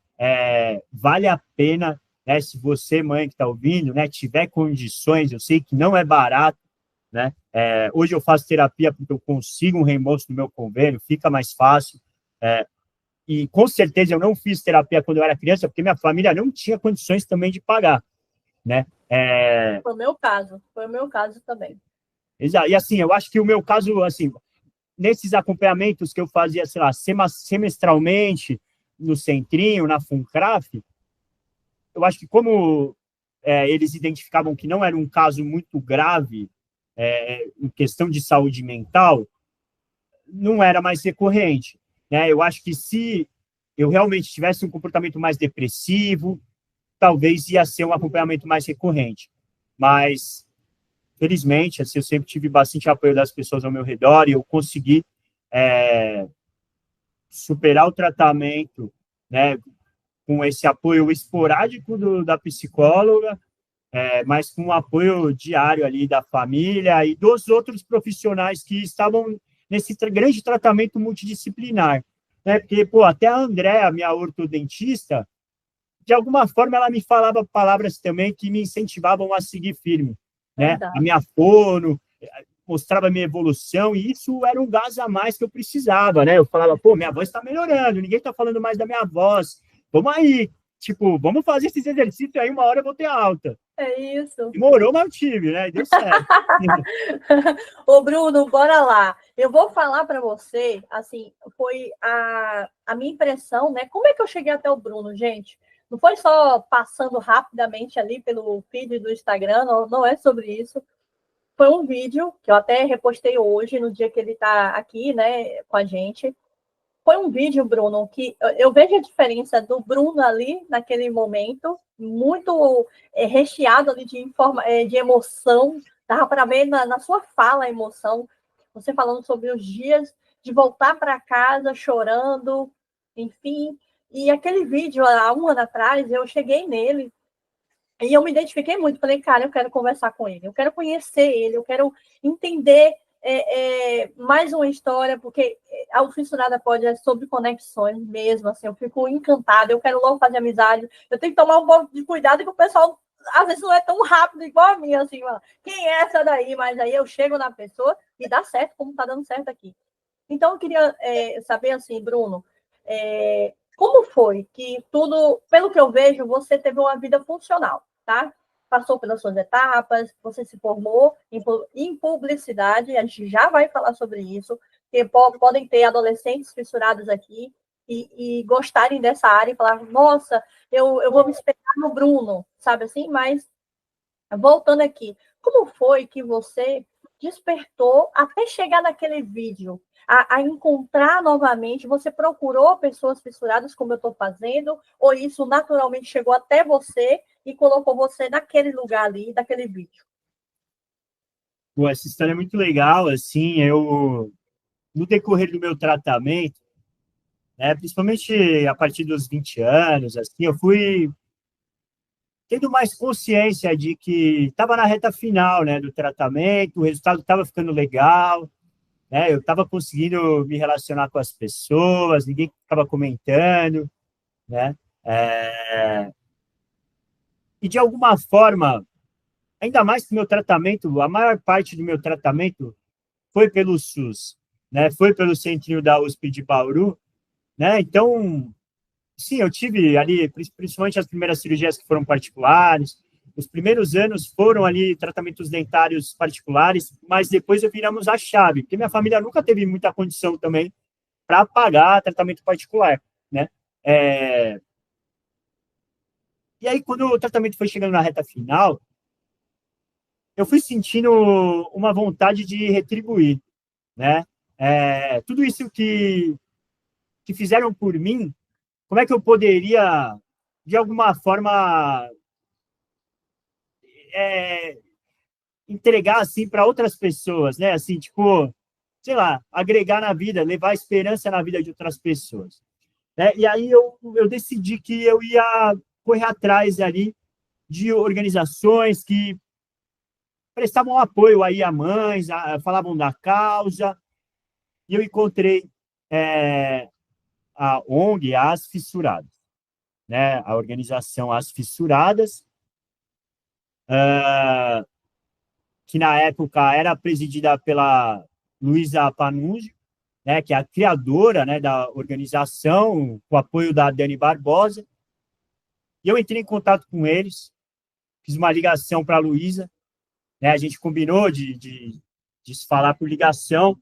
[SPEAKER 2] Vale a pena, né? Se você, mãe que está ouvindo, né, tiver condições, eu sei que não é barato, né? Hoje eu faço terapia porque eu consigo um reembolso do meu convênio, fica mais fácil. E com certeza eu não fiz terapia quando eu era criança, porque minha família não tinha condições também de pagar, né?
[SPEAKER 1] Foi o meu caso também.
[SPEAKER 2] E assim, eu acho que o meu caso, assim, nesses acompanhamentos que eu fazia, sei lá, semestralmente, no Centrinho, na Funcraf, eu acho que como eles identificavam que não era um caso muito grave em questão de saúde mental, não era mais recorrente, né? Eu acho que se eu realmente tivesse um comportamento mais depressivo, talvez ia ser um acompanhamento mais recorrente. Mas, felizmente, assim, eu sempre tive bastante apoio das pessoas ao meu redor e eu consegui superar o tratamento, né, com esse apoio esporádico da psicóloga, mas com o apoio diário ali da família e dos outros profissionais que estavam nesse grande tratamento multidisciplinar, né? Porque, pô, até a Andréa, minha ortodontista, de alguma forma ela me falava palavras também que me incentivavam a seguir firme, né? A minha fono, mostrava a minha evolução, e isso era um gás a mais que eu precisava, né? Eu falava, pô, minha voz está melhorando, ninguém está falando mais da minha voz, vamos aí, tipo, vamos fazer esses exercícios aí, uma hora eu vou ter alta.
[SPEAKER 1] É isso.
[SPEAKER 2] Demorou, mas eu tive, né? E deu certo.
[SPEAKER 1] Ô, Bruno, bora lá. Eu vou falar para você, assim, foi a minha impressão, né? Como é que eu cheguei até o Bruno, gente? Não foi só passando rapidamente ali pelo feed do Instagram, não é sobre isso. Foi um vídeo que eu até repostei hoje, no dia que ele está aqui, né, com a gente. Foi um vídeo, Bruno, que eu vejo a diferença do Bruno ali, naquele momento, muito recheado ali de emoção. Dava para ver na sua fala a emoção. Você falando sobre os dias de voltar para casa chorando, enfim. E aquele vídeo, há um ano atrás, eu cheguei nele e eu me identifiquei muito. Falei, cara, eu quero conversar com ele, eu quero conhecer ele, eu quero entender mais uma história, porque a Fissurada Pod é sobre conexões mesmo, assim, eu fico encantada, eu quero logo fazer amizade, eu tenho que tomar um pouco de cuidado que o pessoal, às vezes, não é tão rápido igual a mim, assim, mano. Quem é essa daí? Mas aí eu chego na pessoa e dá certo, como tá dando certo aqui. Então, eu queria saber, assim, Bruno, como foi que tudo, pelo que eu vejo, você teve uma vida funcional, tá? Passou pelas suas etapas, você se formou em publicidade, a gente já vai falar sobre isso, porque podem ter adolescentes fissurados aqui e gostarem dessa área e falar, nossa, eu vou me espelhar no Bruno, sabe assim? Mas, voltando aqui, como foi que você despertou até chegar naquele vídeo? A encontrar novamente, você procurou pessoas fissuradas, como eu estou fazendo, ou isso naturalmente chegou até você e colocou você naquele lugar ali, daquele vídeo?
[SPEAKER 2] Pô, essa história é muito legal, assim, no decorrer do meu tratamento, né, principalmente a partir dos 20 anos, assim, eu fui tendo mais consciência de que estava na reta final, né, do tratamento, o resultado estava ficando legal, né, eu estava conseguindo me relacionar com as pessoas, ninguém estava comentando, né, e de alguma forma, ainda mais que meu tratamento, a maior parte do meu tratamento foi pelo SUS, né, foi pelo centrinho da USP de Bauru, né, então sim, eu tive ali, principalmente as primeiras cirurgias que foram particulares, os primeiros anos foram ali tratamentos dentários particulares, mas depois eu viramos a chave, porque minha família nunca teve muita condição também para pagar tratamento particular, né? É, e aí, quando o tratamento foi chegando na reta final, eu fui sentindo uma vontade de retribuir, né? Tudo isso que fizeram por mim, como é que eu poderia, de alguma forma, é, entregar assim para outras pessoas, né? Assim, tipo, sei lá, agregar na vida, levar esperança na vida de outras pessoas, né? E aí eu decidi que eu ia correr atrás ali de organizações que prestavam apoio aí a mães, falavam da causa, e eu encontrei é, a ONG As Fissuradas, né? A organização As Fissuradas, que na época era presidida pela Luísa Panunzi, né, que é a criadora, né, da organização, com o apoio da Dani Barbosa. E eu entrei em contato com eles, fiz uma ligação para a Luísa, né, a gente combinou de se falar por ligação,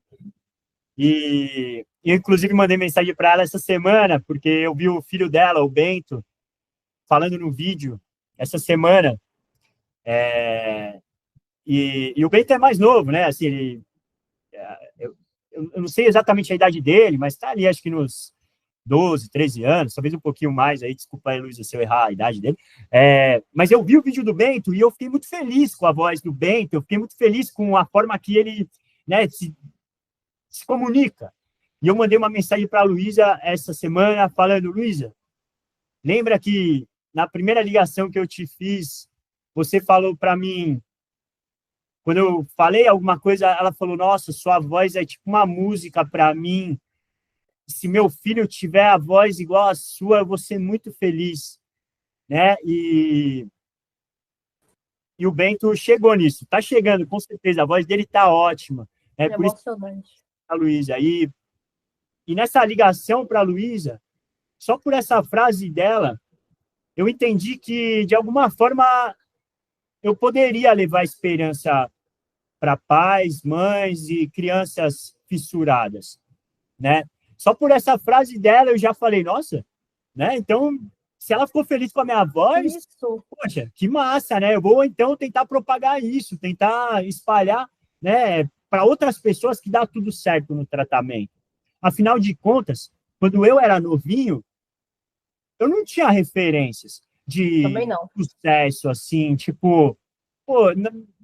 [SPEAKER 2] e eu, inclusive, mandei mensagem para ela essa semana, porque eu vi o filho dela, o Bento, falando no vídeo essa semana, e o Bento é mais novo, né, assim, eu, eu não sei exatamente a idade dele, mas está ali, acho que nos 12, 13 anos, talvez um pouquinho mais, aí, desculpa aí, Luísa, se eu errar a idade dele. Mas eu vi o vídeo do Bento e eu fiquei muito feliz com a voz do Bento, eu fiquei muito feliz com a forma que ele, né, se comunica. E eu mandei uma mensagem para a Luísa essa semana, falando: Luísa, lembra que na primeira ligação que eu te fiz, você falou para mim, quando eu falei alguma coisa, ela falou: nossa, sua voz é tipo uma música para mim. Se meu filho tiver a voz igual a sua, eu vou ser muito feliz, né? E o Bento chegou nisso, tá chegando, com certeza, a voz dele tá ótima.
[SPEAKER 1] É
[SPEAKER 2] Por isso,
[SPEAKER 1] emocionante.
[SPEAKER 2] a Luísa. E nessa ligação para a Luísa, só por essa frase dela, eu entendi que, de alguma forma, eu poderia levar esperança para pais, mães e crianças fissuradas, né? Só por essa frase dela, eu já falei: nossa, né? Então, se ela ficou feliz com a minha voz,
[SPEAKER 1] Isso.
[SPEAKER 2] poxa, que massa, né? Eu vou, então, tentar propagar isso, tentar espalhar, né, para outras pessoas que dá tudo certo no tratamento. Afinal de contas, quando eu era novinho, eu não tinha referências
[SPEAKER 1] Também
[SPEAKER 2] de
[SPEAKER 1] não.
[SPEAKER 2] sucesso, assim, tipo, pô,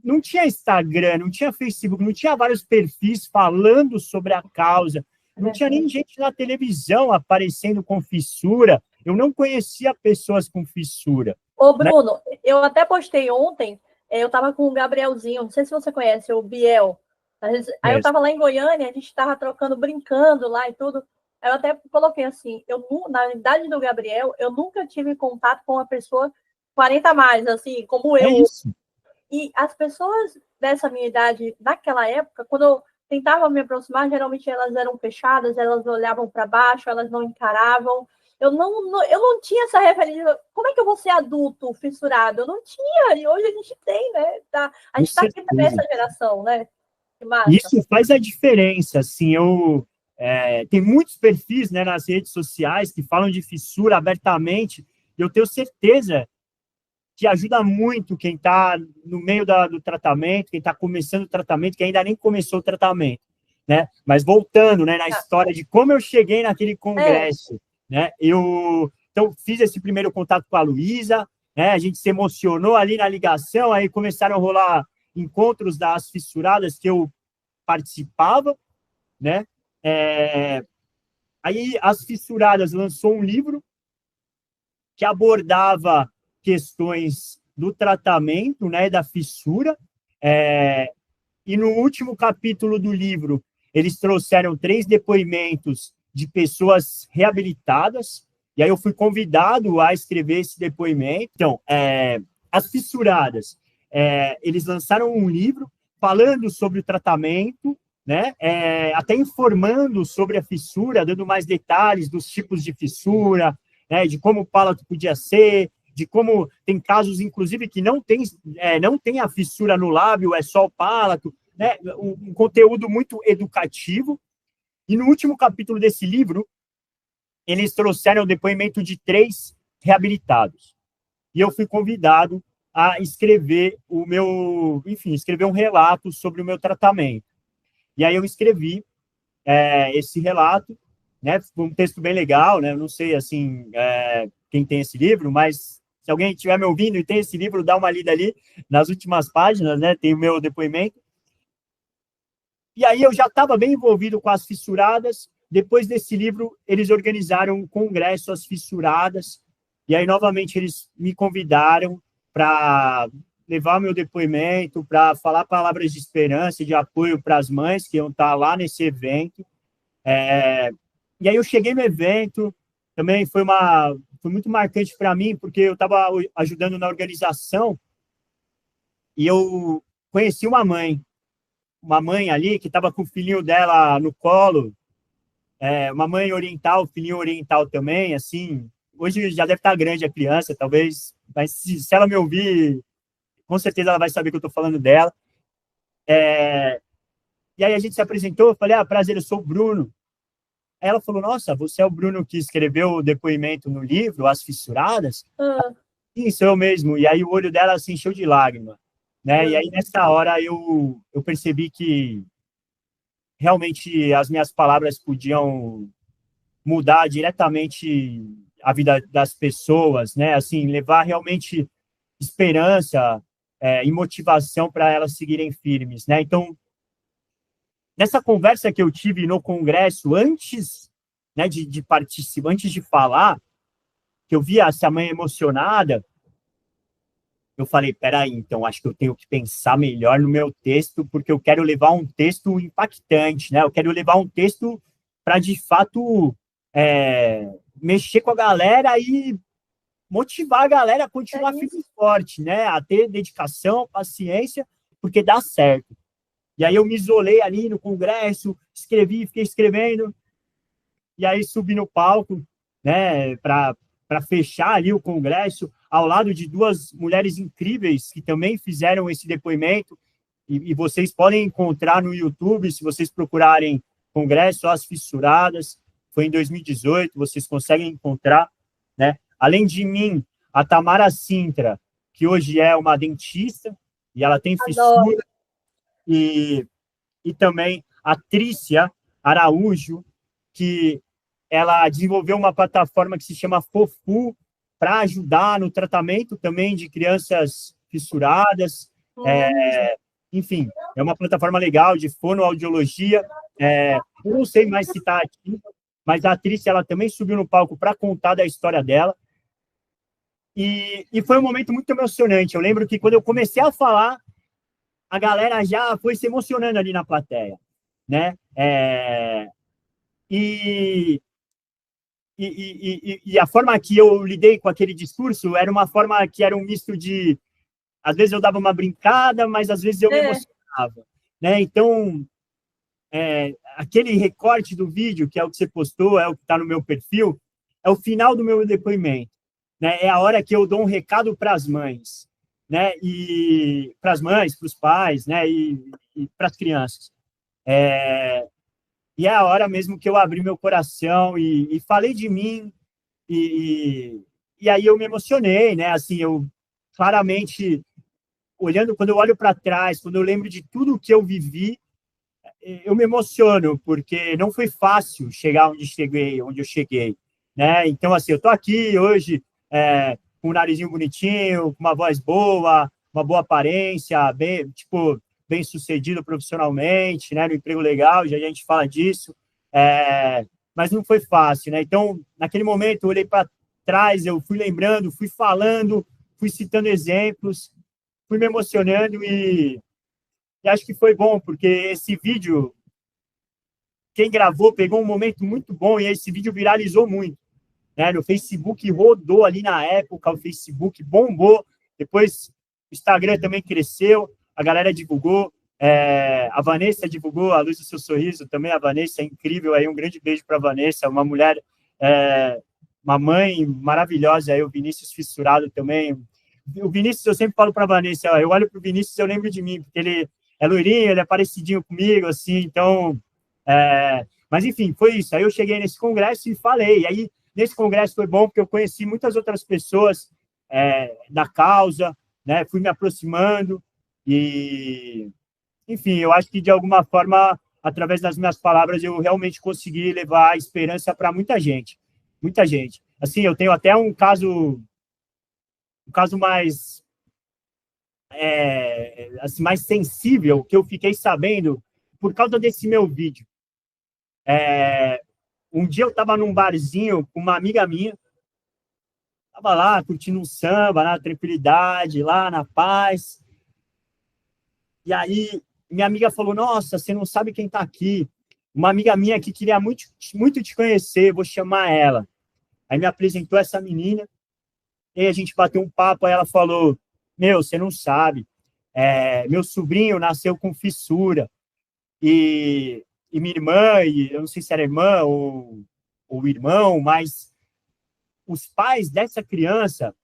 [SPEAKER 2] não tinha Instagram, não tinha Facebook, não tinha vários perfis falando sobre a causa,
[SPEAKER 1] É
[SPEAKER 2] não tinha nem
[SPEAKER 1] verdade.
[SPEAKER 2] gente na televisão aparecendo com fissura, eu não conhecia pessoas com fissura,
[SPEAKER 1] Ô,
[SPEAKER 2] né?
[SPEAKER 1] Bruno, eu até postei ontem, eu tava com o Gabrielzinho, não sei se você conhece, o Biel. Aí eu tava lá em Goiânia, a gente tava trocando, brincando lá e tudo. Aí eu até coloquei assim, na idade do Gabriel, eu nunca tive contato com uma pessoa 40 a mais, assim, como
[SPEAKER 2] É
[SPEAKER 1] eu.
[SPEAKER 2] isso.
[SPEAKER 1] E as pessoas dessa minha idade, naquela época, quando eu tentava me aproximar, geralmente elas eram fechadas, elas olhavam para baixo, elas não encaravam. Eu não tinha essa referência. Como é que eu vou ser adulto fissurado? Eu não tinha, e hoje a gente tem, né? A
[SPEAKER 2] Com
[SPEAKER 1] gente está aqui também,
[SPEAKER 2] certeza.
[SPEAKER 1] essa geração, né? Que massa.
[SPEAKER 2] Isso faz a diferença, assim, tem muitos perfis, né, nas redes sociais que falam de fissura abertamente, e eu tenho certeza que ajuda muito quem está no meio do tratamento, quem está começando o tratamento, que ainda nem começou o tratamento, né? Mas voltando, né, na história de como eu cheguei naquele congresso, né? Então, fiz esse primeiro contato com a Luísa, né? A gente se emocionou ali na ligação, aí começaram a rolar encontros das fissuradas que eu participava, né? Aí as Fissuradas lançou um livro que abordava questões do tratamento, né, da fissura, e no último capítulo do livro, eles trouxeram 3 depoimentos de pessoas reabilitadas, e aí eu fui convidado a escrever esse depoimento. Então, as Fissuradas, eles lançaram um livro falando sobre o tratamento, né? Até informando sobre a fissura, dando mais detalhes dos tipos de fissura, né, de como o palato podia ser, de como tem casos, inclusive, que não tem a fissura no lábio, é só o palato, né, um conteúdo muito educativo. E no último capítulo desse livro, eles trouxeram o depoimento de 3 reabilitados. E eu fui convidado a escrever escrever um relato sobre o meu tratamento. E aí eu escrevi esse relato, né? Foi um texto bem legal, né? Eu não sei, assim, quem tem esse livro, mas se alguém estiver me ouvindo e tem esse livro, dá uma lida ali nas últimas páginas, né? Tem o meu depoimento. E aí eu já estava bem envolvido com as fissuradas. Depois desse livro, eles organizaram um congresso As Fissuradas, e aí, novamente, eles me convidaram para levar meu depoimento, para falar palavras de esperança e de apoio para as mães que iam estar lá nesse evento. E aí eu cheguei no evento, também foi muito marcante para mim, porque eu estava ajudando na organização, e eu conheci uma mãe ali que estava com o filhinho dela no colo, uma mãe oriental, filhinho oriental também, assim. Hoje já deve estar grande a criança, talvez, mas se ela me ouvir, com certeza ela vai saber que eu estou falando dela. E aí a gente se apresentou, eu falei, prazer, eu sou o Bruno. Aí ela falou, nossa, você é o Bruno que escreveu o depoimento no livro, As Fissuradas? Sim, sou eu mesmo. E aí o olho dela se encheu de lágrima, né? E aí nessa hora eu percebi que realmente as minhas palavras podiam mudar diretamente a vida das pessoas, né? Assim, levar realmente esperança e motivação para elas seguirem firmes, né? Então, nessa conversa que eu tive no congresso, antes, né, de participar, antes de falar, que eu via essa mãe emocionada, eu falei, peraí, então, acho que eu tenho que pensar melhor no meu texto, porque eu quero levar um texto impactante, né? Eu quero levar um texto para, de fato, mexer com a galera e motivar a galera a continuar firme e forte, né? A ter dedicação, paciência, porque dá certo. E aí eu me isolei ali no congresso, fiquei escrevendo, e aí subi no palco, né, para fechar ali o congresso, ao lado de 2 mulheres incríveis que também fizeram esse depoimento, e vocês podem encontrar no YouTube, se vocês procurarem Congresso As Fissuradas, foi em 2018, vocês conseguem encontrar, né? Além de mim, a Tamara Sintra, que hoje é uma dentista, e ela tem fissura, e também a Trícia Araújo, que ela desenvolveu uma plataforma que se chama Fofu, para ajudar no tratamento também de crianças fissuradas. Enfim, é uma plataforma legal de fonoaudiologia. Eu não sei mais se está aqui, mas a Trícia, ela também subiu no palco para contar da história dela. E foi um momento muito emocionante. Eu lembro que quando eu comecei a falar, a galera já foi se emocionando ali na plateia, né? E a forma que eu lidei com aquele discurso era uma forma que era um misto de... Às vezes eu dava uma brincada, mas às vezes eu me emocionava, né? Então, aquele recorte do vídeo, que é o que você postou, é o que está no meu perfil, é o final do meu depoimento, né? É a hora que eu dou um recado para as mães, né? E para as mães, para os pais, né? E para as crianças. E é a hora mesmo que eu abri meu coração e falei de mim, e aí eu me emocionei, né? Assim, eu claramente, quando eu olho para trás, quando eu lembro de tudo que eu vivi, eu me emociono, porque não foi fácil chegar onde eu cheguei, né? Então, assim, eu tô aqui hoje com um narizinho bonitinho, com uma voz boa, uma boa aparência, bem sucedido profissionalmente, né? No emprego legal, já a gente fala disso, mas não foi fácil, né? Então, naquele momento, eu olhei para trás, eu fui lembrando, fui falando, fui citando exemplos, fui me emocionando e acho que foi bom, porque esse vídeo, quem gravou, pegou um momento muito bom e esse vídeo viralizou muito, né? No Facebook rodou ali na época, o Facebook bombou, depois o Instagram também cresceu, a galera divulgou, a Vanessa divulgou A Luz do Seu Sorriso também, a Vanessa é incrível, aí um grande beijo para a Vanessa, uma mulher uma mãe maravilhosa, aí o Vinícius fissurado também. O Vinícius, eu sempre falo para a Vanessa, eu olho para o Vinícius e eu lembro de mim, porque ele é loirinho, ele é parecidinho comigo, assim, então... Mas, enfim, foi isso. Aí eu cheguei nesse congresso e falei. E aí, nesse congresso foi bom, porque eu conheci muitas outras pessoas da causa, né? Fui me aproximando e, enfim, eu acho que, de alguma forma, através das minhas palavras, eu realmente consegui levar a esperança para muita gente. Muita gente. Assim, eu tenho até um caso mais, assim, mais sensível, que eu fiquei sabendo por causa desse meu vídeo. Um dia eu estava num barzinho com uma amiga minha, estava lá curtindo um samba, na tranquilidade, lá na paz. E aí minha amiga falou: Nossa, você não sabe quem está aqui. Uma amiga minha que queria muito, muito te conhecer, vou chamar ela. Aí me apresentou essa menina, e aí a gente bateu um papo, aí ela falou: Meu, você não sabe, meu sobrinho nasceu com fissura, e minha irmã, e eu não sei se era irmã ou irmão, mas os pais dessa criança,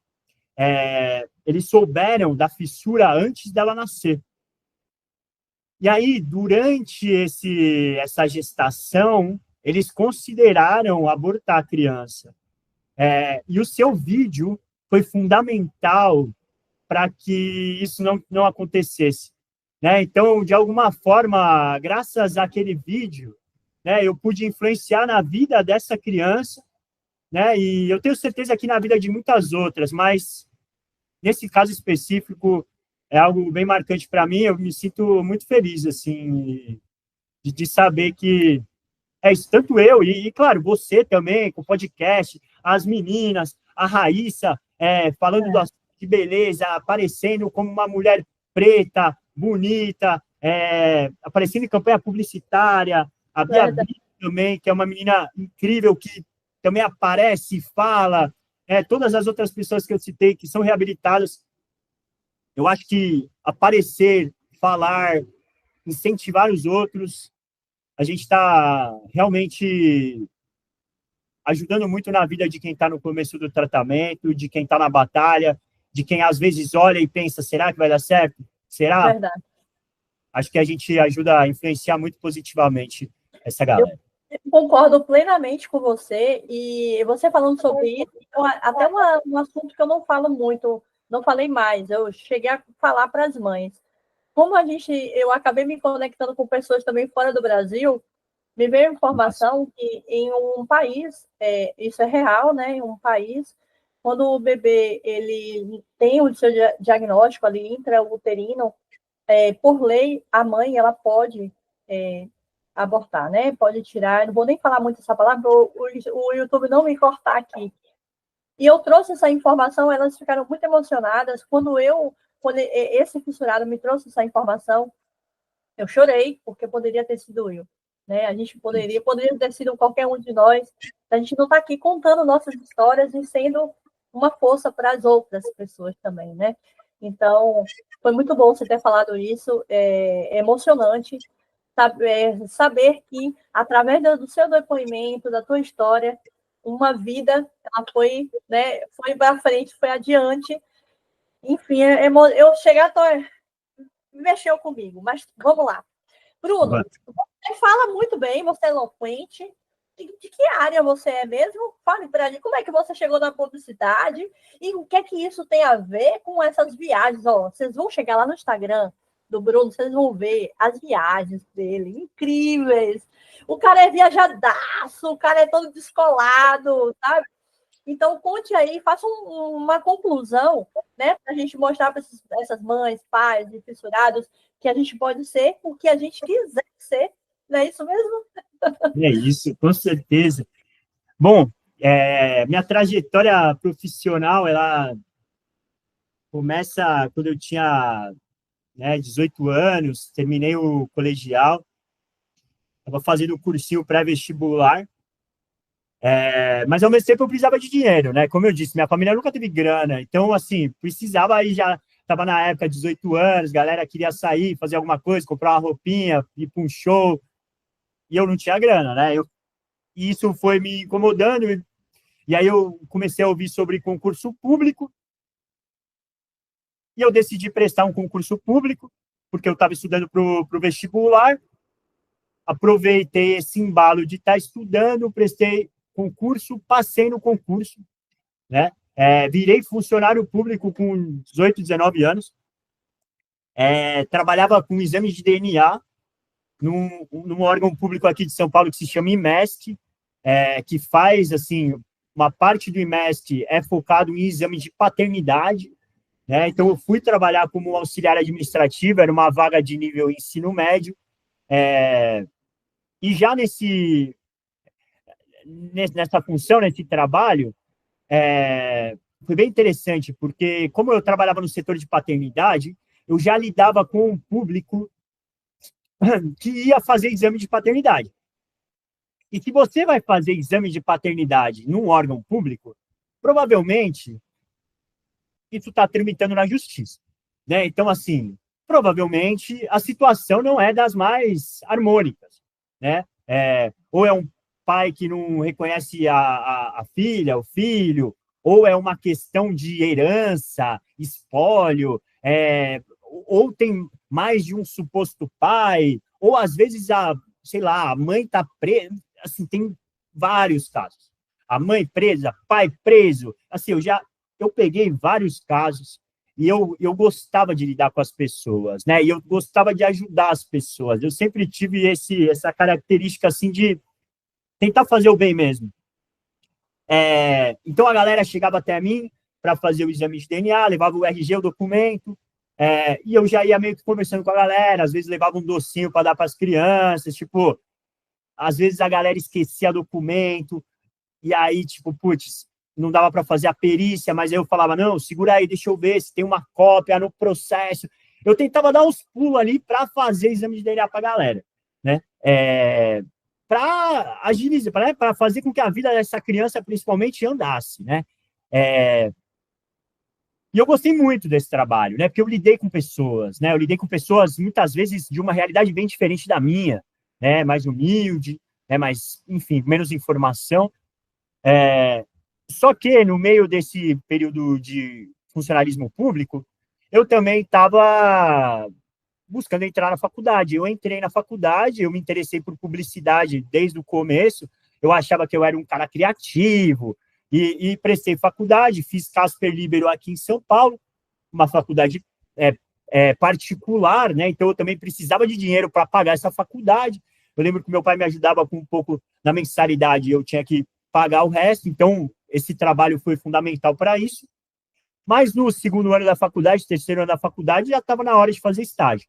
[SPEAKER 2] eles souberam da fissura antes dela nascer. E aí, durante essa gestação, eles consideraram abortar a criança. E o seu vídeo foi fundamental para que isso não acontecesse. Né? Então, de alguma forma, graças àquele vídeo, né, eu pude influenciar na vida dessa criança, né? E eu tenho certeza que na vida de muitas outras, mas nesse caso específico é algo bem marcante para mim. Eu me sinto muito feliz, assim, de saber que é isso, tanto eu claro, você também, com o podcast, as meninas, a Raíssa, falando de beleza, aparecendo como uma mulher preta, bonita, aparecendo em campanha publicitária, a Bia Bia também, que é uma menina incrível, que também aparece e fala, todas as outras pessoas que eu citei, que são reabilitadas. Eu acho que aparecer, falar, incentivar os outros, a gente está realmente ajudando muito na vida de quem está no começo do tratamento, de quem está na batalha, de quem às vezes olha e pensa: será que vai dar certo? Será?
[SPEAKER 1] Verdade.
[SPEAKER 2] Acho que a gente ajuda a influenciar muito positivamente essa galera.
[SPEAKER 1] Eu concordo plenamente com você, e você falando sobre isso, até um assunto que eu não falo muito, não falei mais, eu cheguei a falar para as mães. Como eu acabei me conectando com pessoas também fora do Brasil, me veio informação que em um país, isso é real, né? Em um país, quando o bebê ele tem o seu diagnóstico ali intrauterino, por lei, a mãe ela pode abortar, né? Pode tirar. Não vou nem falar muito essa palavra, o YouTube não me cortar aqui. E eu trouxe essa informação, elas ficaram muito emocionadas. Quando esse fissurado me trouxe essa informação, eu chorei, porque poderia ter sido eu. Né? A gente poderia ter sido qualquer um de nós. A gente não está aqui contando nossas histórias e sendo uma força para as outras pessoas também, né? Então, foi muito bom você ter falado isso. É emocionante saber que, através do seu depoimento, da tua história, uma vida ela foi, né, foi para frente, foi adiante. Enfim, eu chegar mexeu comigo, mas vamos lá. Bruno, você fala muito bem, você é eloquente. De que área você é mesmo? Fale para a gente como é que você chegou na publicidade e o que é que isso tem a ver com essas viagens. Ó, vocês vão chegar lá no Instagram do Bruno, vocês vão ver as viagens dele, incríveis. O cara é viajadaço, o cara é todo descolado, sabe? Então, conte aí, faça uma conclusão, né, para a gente mostrar para essas mães, pais e fissurados que a gente pode ser o que a gente quiser ser. Não é isso mesmo?
[SPEAKER 2] É isso, com certeza. Bom, minha trajetória profissional, ela começa quando eu tinha 18 anos, terminei o colegial, estava fazendo um cursinho pré-vestibular, mas ao mesmo tempo eu precisava de dinheiro, né? Como eu disse, minha família nunca teve grana, então, assim, precisava. Aí já estava na época, 18 anos, galera queria sair, fazer alguma coisa, comprar uma roupinha, ir para um show, e eu não tinha grana, né? E isso foi me incomodando, E aí eu comecei a ouvir sobre concurso público, e eu decidi prestar um concurso público, porque eu estava estudando para o vestibular, aproveitei esse embalo de estar estudando, prestei concurso, passei no concurso, né? Virei funcionário público com 18, 19 anos, trabalhava com exames de DNA num órgão público aqui de São Paulo que se chama IMEST, que faz, assim, uma parte do IMEST é focado em exame de paternidade, né? Então, eu fui trabalhar como auxiliar administrativo, era uma vaga de nível ensino médio, e já nessa função, nesse trabalho, foi bem interessante, porque como eu trabalhava no setor de paternidade, eu já lidava com um público que ia fazer exame de paternidade. E se você vai fazer exame de paternidade num órgão público, provavelmente isso está tramitando na justiça, né? Então, assim, provavelmente a situação não é das mais harmônicas, né? Ou é um pai que não reconhece a filha, o filho, ou é uma questão de herança, espólio, ou tem mais de um suposto pai, ou às vezes sei lá, a mãe está presa, assim, tem vários casos. A mãe presa, pai preso, assim, eu peguei vários casos e eu gostava de lidar com as pessoas, né? E eu gostava de ajudar as pessoas. Eu sempre tive essa característica, assim, de tentar fazer o bem mesmo. Então, a galera chegava até mim para fazer o exame de DNA, levava o RG, o documento, e eu já ia meio que conversando com a galera, às vezes levava um docinho para dar para as crianças, tipo, às vezes a galera esquecia documento, e aí, tipo, putz, não dava para fazer a perícia, mas aí eu falava, não, segura aí, deixa eu ver se tem uma cópia no processo. Eu tentava dar uns pulos ali para fazer exame de DNA para a galera, né? Para agilizar, para fazer com que a vida dessa criança, principalmente, andasse, né? E eu gostei muito desse trabalho, né? Porque eu lidei com pessoas, né? Eu lidei com pessoas, muitas vezes, de uma realidade bem diferente da minha, né? Mais humilde, né? Mais, enfim, menos informação. Só que, no meio desse período de funcionalismo público, eu também estava buscando entrar na faculdade. Eu entrei na faculdade, eu me interessei por publicidade desde o começo, eu achava que eu era um cara criativo, e prestei faculdade, fiz Casper Libero aqui em São Paulo, uma faculdade particular, né? Então eu também precisava de dinheiro para pagar essa faculdade. Eu lembro que meu pai me ajudava com um pouco na mensalidade, eu tinha que pagar o resto, então esse trabalho foi fundamental para isso. Mas no segundo ano da faculdade, terceiro ano da faculdade, já estava na hora de fazer estágio.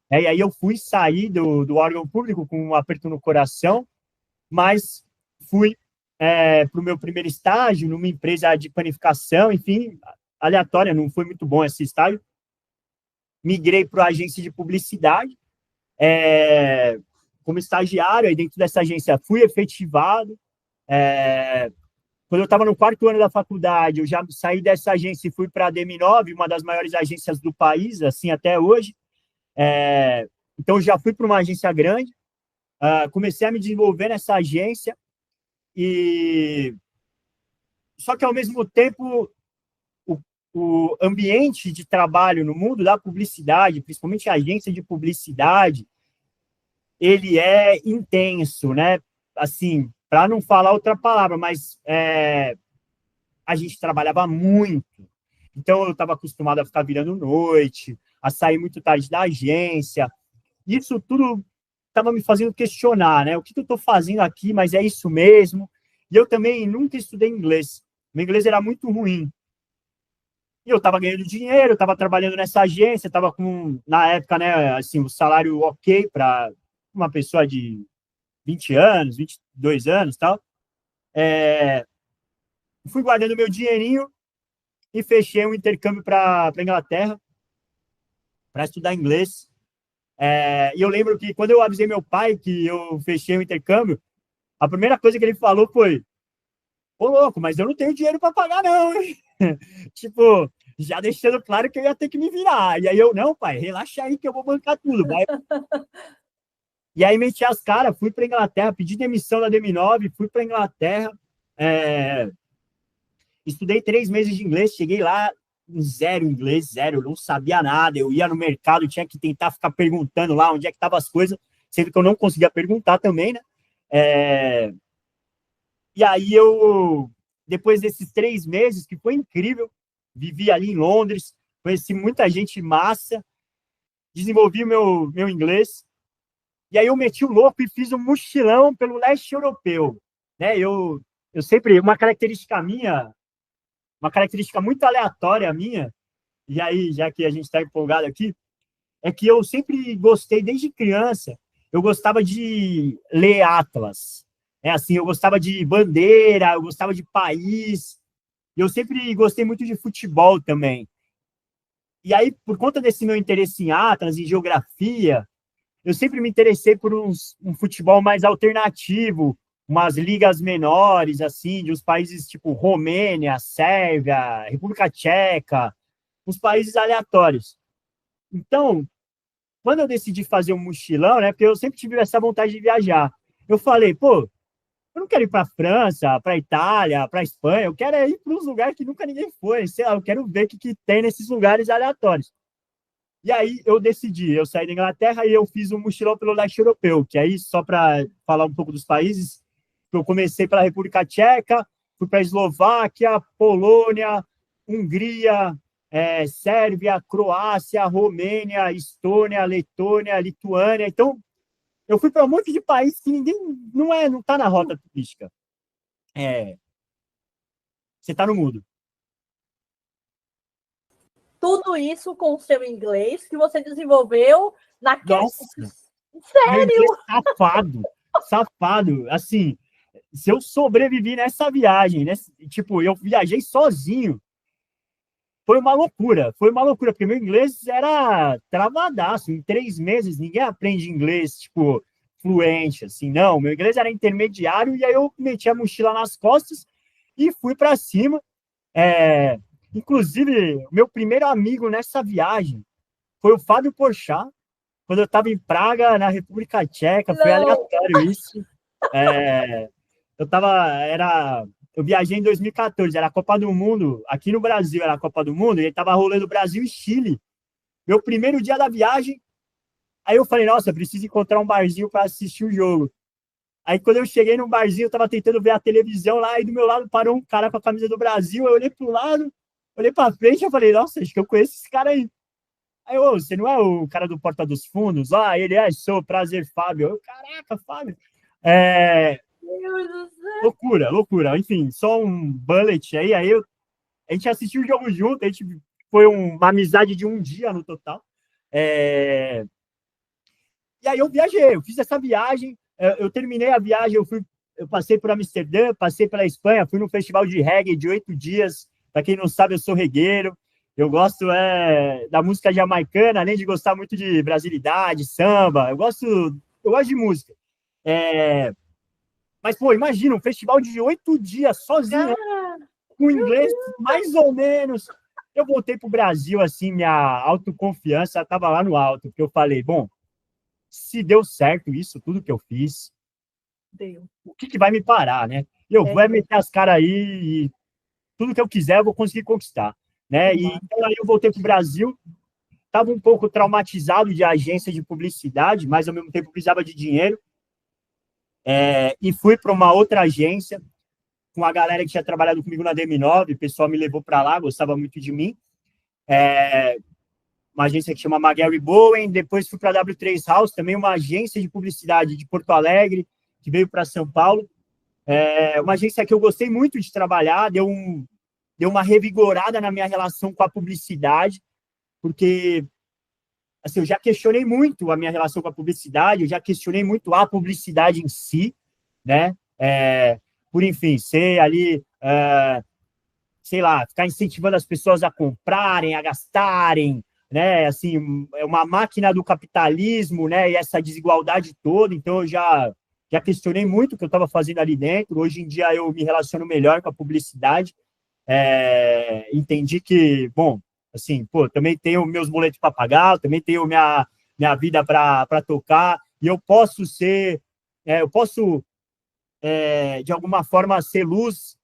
[SPEAKER 2] E aí eu fui sair do órgão público com um aperto no coração, mas fui para o meu primeiro estágio numa empresa de panificação, enfim, aleatória, não foi muito bom esse estágio. Migrei para a agência de publicidade, como estagiário, aí dentro dessa agência fui efetivado. Quando eu estava no quarto ano da faculdade, eu já saí dessa agência e fui para a DM9, uma das maiores agências do país, assim, até hoje. Então, já fui para uma agência grande, comecei a me desenvolver nessa agência, só que, ao mesmo tempo, o ambiente de trabalho no mundo da publicidade, principalmente a agência de publicidade, ele é intenso, né? Assim, para não falar outra palavra, mas a gente trabalhava muito. Então, eu estava acostumado a ficar virando noite, a sair muito tarde da agência. Isso tudo estava me fazendo questionar, né? O que eu estou fazendo aqui, mas é isso mesmo? E eu também nunca estudei inglês. Meu inglês era muito ruim. E eu estava ganhando dinheiro, estava trabalhando nessa agência, estava com, na época, né, assim, o salário ok para uma pessoa de 20 anos, 22 anos e tal. Fui guardando meu dinheirinho e fechei um intercâmbio para a Inglaterra para estudar inglês. E eu lembro que quando eu avisei meu pai que eu fechei o intercâmbio, a primeira coisa que ele falou foi: ô, louco, mas eu não tenho dinheiro para pagar, não, hein? Tipo, já deixando claro que eu ia ter que me virar. E aí eu, não, pai, relaxa aí que eu vou bancar tudo. Vai. E aí meti as caras, fui para Inglaterra, pedi demissão da DM9, fui para Inglaterra, estudei 3 meses de inglês, cheguei lá em zero inglês, zero, não sabia nada, eu ia no mercado, tinha que tentar ficar perguntando lá onde é que estavam as coisas, sendo que eu não conseguia perguntar também, né? E aí depois desses 3 meses, que foi incrível, vivi ali em Londres, conheci muita gente massa, desenvolvi meu inglês, e aí eu meti o louco e fiz um mochilão pelo leste europeu, né? Eu sempre, uma característica muito aleatória minha, e aí, já que a gente está empolgado aqui, é que eu sempre gostei, desde criança, eu gostava de ler atlas. É assim, eu gostava de bandeira, eu gostava de país, e eu sempre gostei muito de futebol também. E aí, por conta desse meu interesse em atlas, em geografia, eu sempre me interessei por um futebol mais alternativo, umas ligas menores, assim, de uns países tipo Romênia, Sérvia, República Tcheca, uns países aleatórios. Então, quando eu decidi fazer um mochilão, né, porque eu sempre tive essa vontade de viajar, eu falei, pô, eu não quero ir para a França, para a Itália, para a Espanha, eu quero ir para uns lugares que nunca ninguém foi, sei lá, eu quero ver o que tem nesses lugares aleatórios. E aí eu decidi, eu saí da Inglaterra e eu fiz um mochilão pelo leste europeu, que aí, só para falar um pouco dos países, eu comecei pela República Tcheca, fui para a Eslováquia, Polônia, Hungria, Sérvia, Croácia, Romênia, Estônia, Letônia, Lituânia. Então, eu fui para um monte de país que ninguém não está na rota turística. Você está no mudo.
[SPEAKER 1] Tudo isso com o seu inglês que você desenvolveu naquele...
[SPEAKER 2] Nossa, meu
[SPEAKER 1] Sério?
[SPEAKER 2] inglês safado. Assim, se eu sobrevivi nessa viagem, né? Tipo, eu viajei sozinho, foi uma loucura, porque meu inglês era travadaço. Em 3 meses, ninguém aprende inglês, tipo, fluente, assim, não. Meu inglês era intermediário, e aí eu meti a mochila nas costas e fui para cima. Inclusive, o meu primeiro amigo nessa viagem foi o Fábio Porchat, quando eu estava em Praga, na República Tcheca, foi
[SPEAKER 1] Não.
[SPEAKER 2] aleatório isso. É, eu viajei em 2014, era a Copa do Mundo, aqui no Brasil era a Copa do Mundo, e estava rolando Brasil e Chile. Meu primeiro dia da viagem, aí eu falei, nossa, preciso encontrar um barzinho para assistir o jogo. Aí quando eu cheguei no barzinho, eu estava tentando ver a televisão lá, e do meu lado parou um cara com a camisa do Brasil, eu olhei pro lado, olhei para frente, eu falei, nossa, acho que eu conheço esse cara aí. Aí, ô, você não é o cara do Porta dos Fundos? Ah, ele é, sou, prazer, Fábio. Eu, caraca, Fábio.
[SPEAKER 1] Meu Deus do céu.
[SPEAKER 2] Loucura. Enfim, só um bullet aí. A gente assistiu o jogo junto, foi uma amizade de um dia no total. E aí eu viajei, eu fiz essa viagem, eu terminei a viagem, eu passei por Amsterdã, passei pela Espanha, fui num festival de reggae de 8 dias. Para quem não sabe, eu sou regueiro. Eu gosto da música jamaicana, além de gostar muito de brasilidade, samba. Eu gosto de música. Mas, pô, imagina, um festival de 8 dias sozinho, com inglês mais ou menos. Eu voltei para o Brasil, assim, minha autoconfiança estava lá no alto, porque eu falei, bom, se deu certo isso, tudo que eu fiz, o que vai me parar, né? Eu vou meter as caras aí e tudo que eu quiser eu vou conseguir conquistar, né? E então, aí eu voltei para o Brasil, estava um pouco traumatizado de agência de publicidade, mas ao mesmo tempo precisava de dinheiro, e fui para uma outra agência com a galera que tinha trabalhado comigo na DM9, o pessoal me levou para lá, gostava muito de mim. Uma agência que chama McGarry Bowen, depois fui para a W3 House, também uma agência de publicidade de Porto Alegre, que veio para São Paulo. Uma agência que eu gostei muito de trabalhar, deu uma revigorada na minha relação com a publicidade, porque assim, eu já questionei muito a minha relação com a publicidade, eu já questionei muito a publicidade em si, né? Por, enfim, ser ali, sei lá, ficar incentivando as pessoas a comprarem, a gastarem, né? Assim, é uma máquina do capitalismo, né? E essa desigualdade toda. Então, eu já questionei muito o que eu estava fazendo ali dentro. Hoje em dia, eu me relaciono melhor com a publicidade. Entendi que, bom, assim, pô, também tenho meus boletos para pagar, também tenho minha vida para tocar, e eu posso de alguma forma, ser luz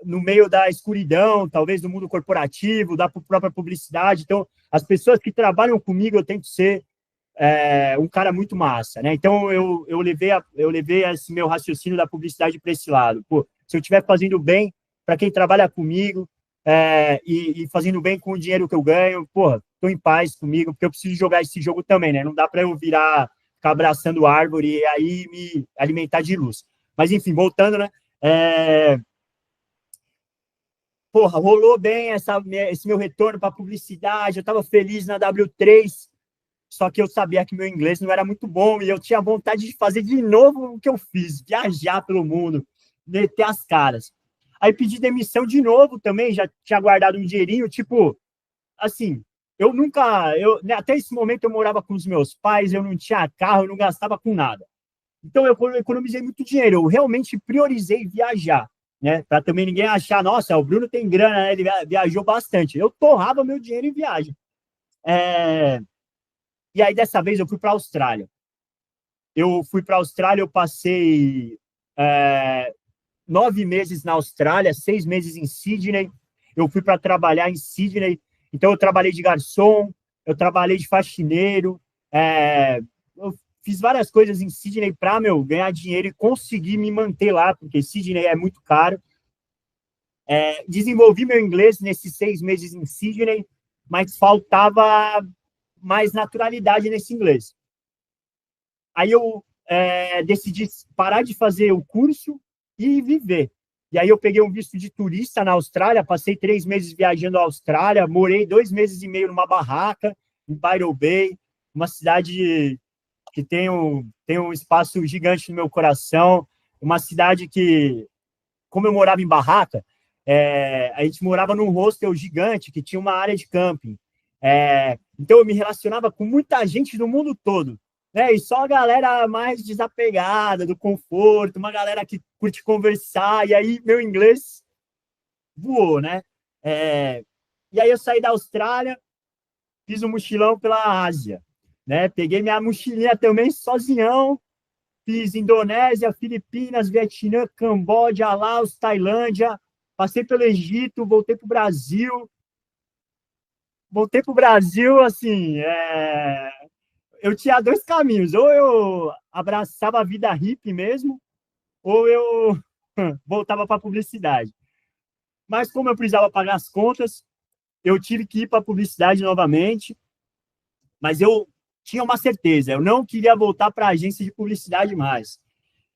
[SPEAKER 2] no meio da escuridão, talvez do mundo corporativo, da própria publicidade. Então, as pessoas que trabalham comigo, eu tento ser um cara muito massa, né? Então, eu levei esse meu raciocínio da publicidade para esse lado. Pô, se eu estiver fazendo bem para quem trabalha comigo e fazendo bem com o dinheiro que eu ganho, pô, estou em paz comigo, porque eu preciso jogar esse jogo também, né? Não dá para eu ficar abraçando árvore e aí me alimentar de luz. Mas, enfim, voltando, né? Porra, rolou bem esse meu retorno para a publicidade, eu estava feliz na W3, só que eu sabia que meu inglês não era muito bom e eu tinha vontade de fazer de novo o que eu fiz, viajar pelo mundo, meter as caras. Aí pedi demissão de novo também, já tinha guardado um dinheirinho, tipo, assim, né, até esse momento eu morava com os meus pais, eu não tinha carro, eu não gastava com nada. Então eu economizei muito dinheiro, eu realmente priorizei viajar, né? Para também ninguém achar, nossa, o Bruno tem grana, né? Ele viajou bastante. Eu torrava meu dinheiro em viagem. E aí dessa vez eu fui para a Austrália. Eu passei 9 meses na Austrália, 6 meses em Sydney. Eu fui para trabalhar em Sydney. Então eu trabalhei de garçom, eu trabalhei de faxineiro, eu fiz várias coisas em Sydney para ganhar dinheiro e conseguir me manter lá, porque Sydney é muito caro. Desenvolvi meu inglês nesses 6 meses em Sydney, mas faltava mais naturalidade nesse inglês. Aí eu decidi parar de fazer o curso e viver. E aí eu peguei um visto de turista na Austrália, passei 3 meses viajando à Austrália, morei 2 meses e meio numa barraca, em Byron Bay, uma cidade que tem um espaço gigante no meu coração, uma cidade que, como eu morava em barraca, a gente morava num hostel gigante que tinha uma área de camping. Então eu me relacionava com muita gente do mundo todo, né? E só a galera mais desapegada, do conforto, uma galera que curte conversar, e aí meu inglês voou, né? E aí eu saí da Austrália, fiz um mochilão pela Ásia, né? Peguei minha mochilinha também sozinhão, fiz Indonésia, Filipinas, Vietnã, Camboja, Laos, Tailândia, passei pelo Egito, voltei para o Brasil. Voltei para o Brasil, assim, eu tinha 2 caminhos, ou eu abraçava a vida hippie mesmo, ou eu voltava para a publicidade. Mas como eu precisava pagar as contas, eu tive que ir para a publicidade novamente, mas eu tinha uma certeza, eu não queria voltar para a agência de publicidade mais.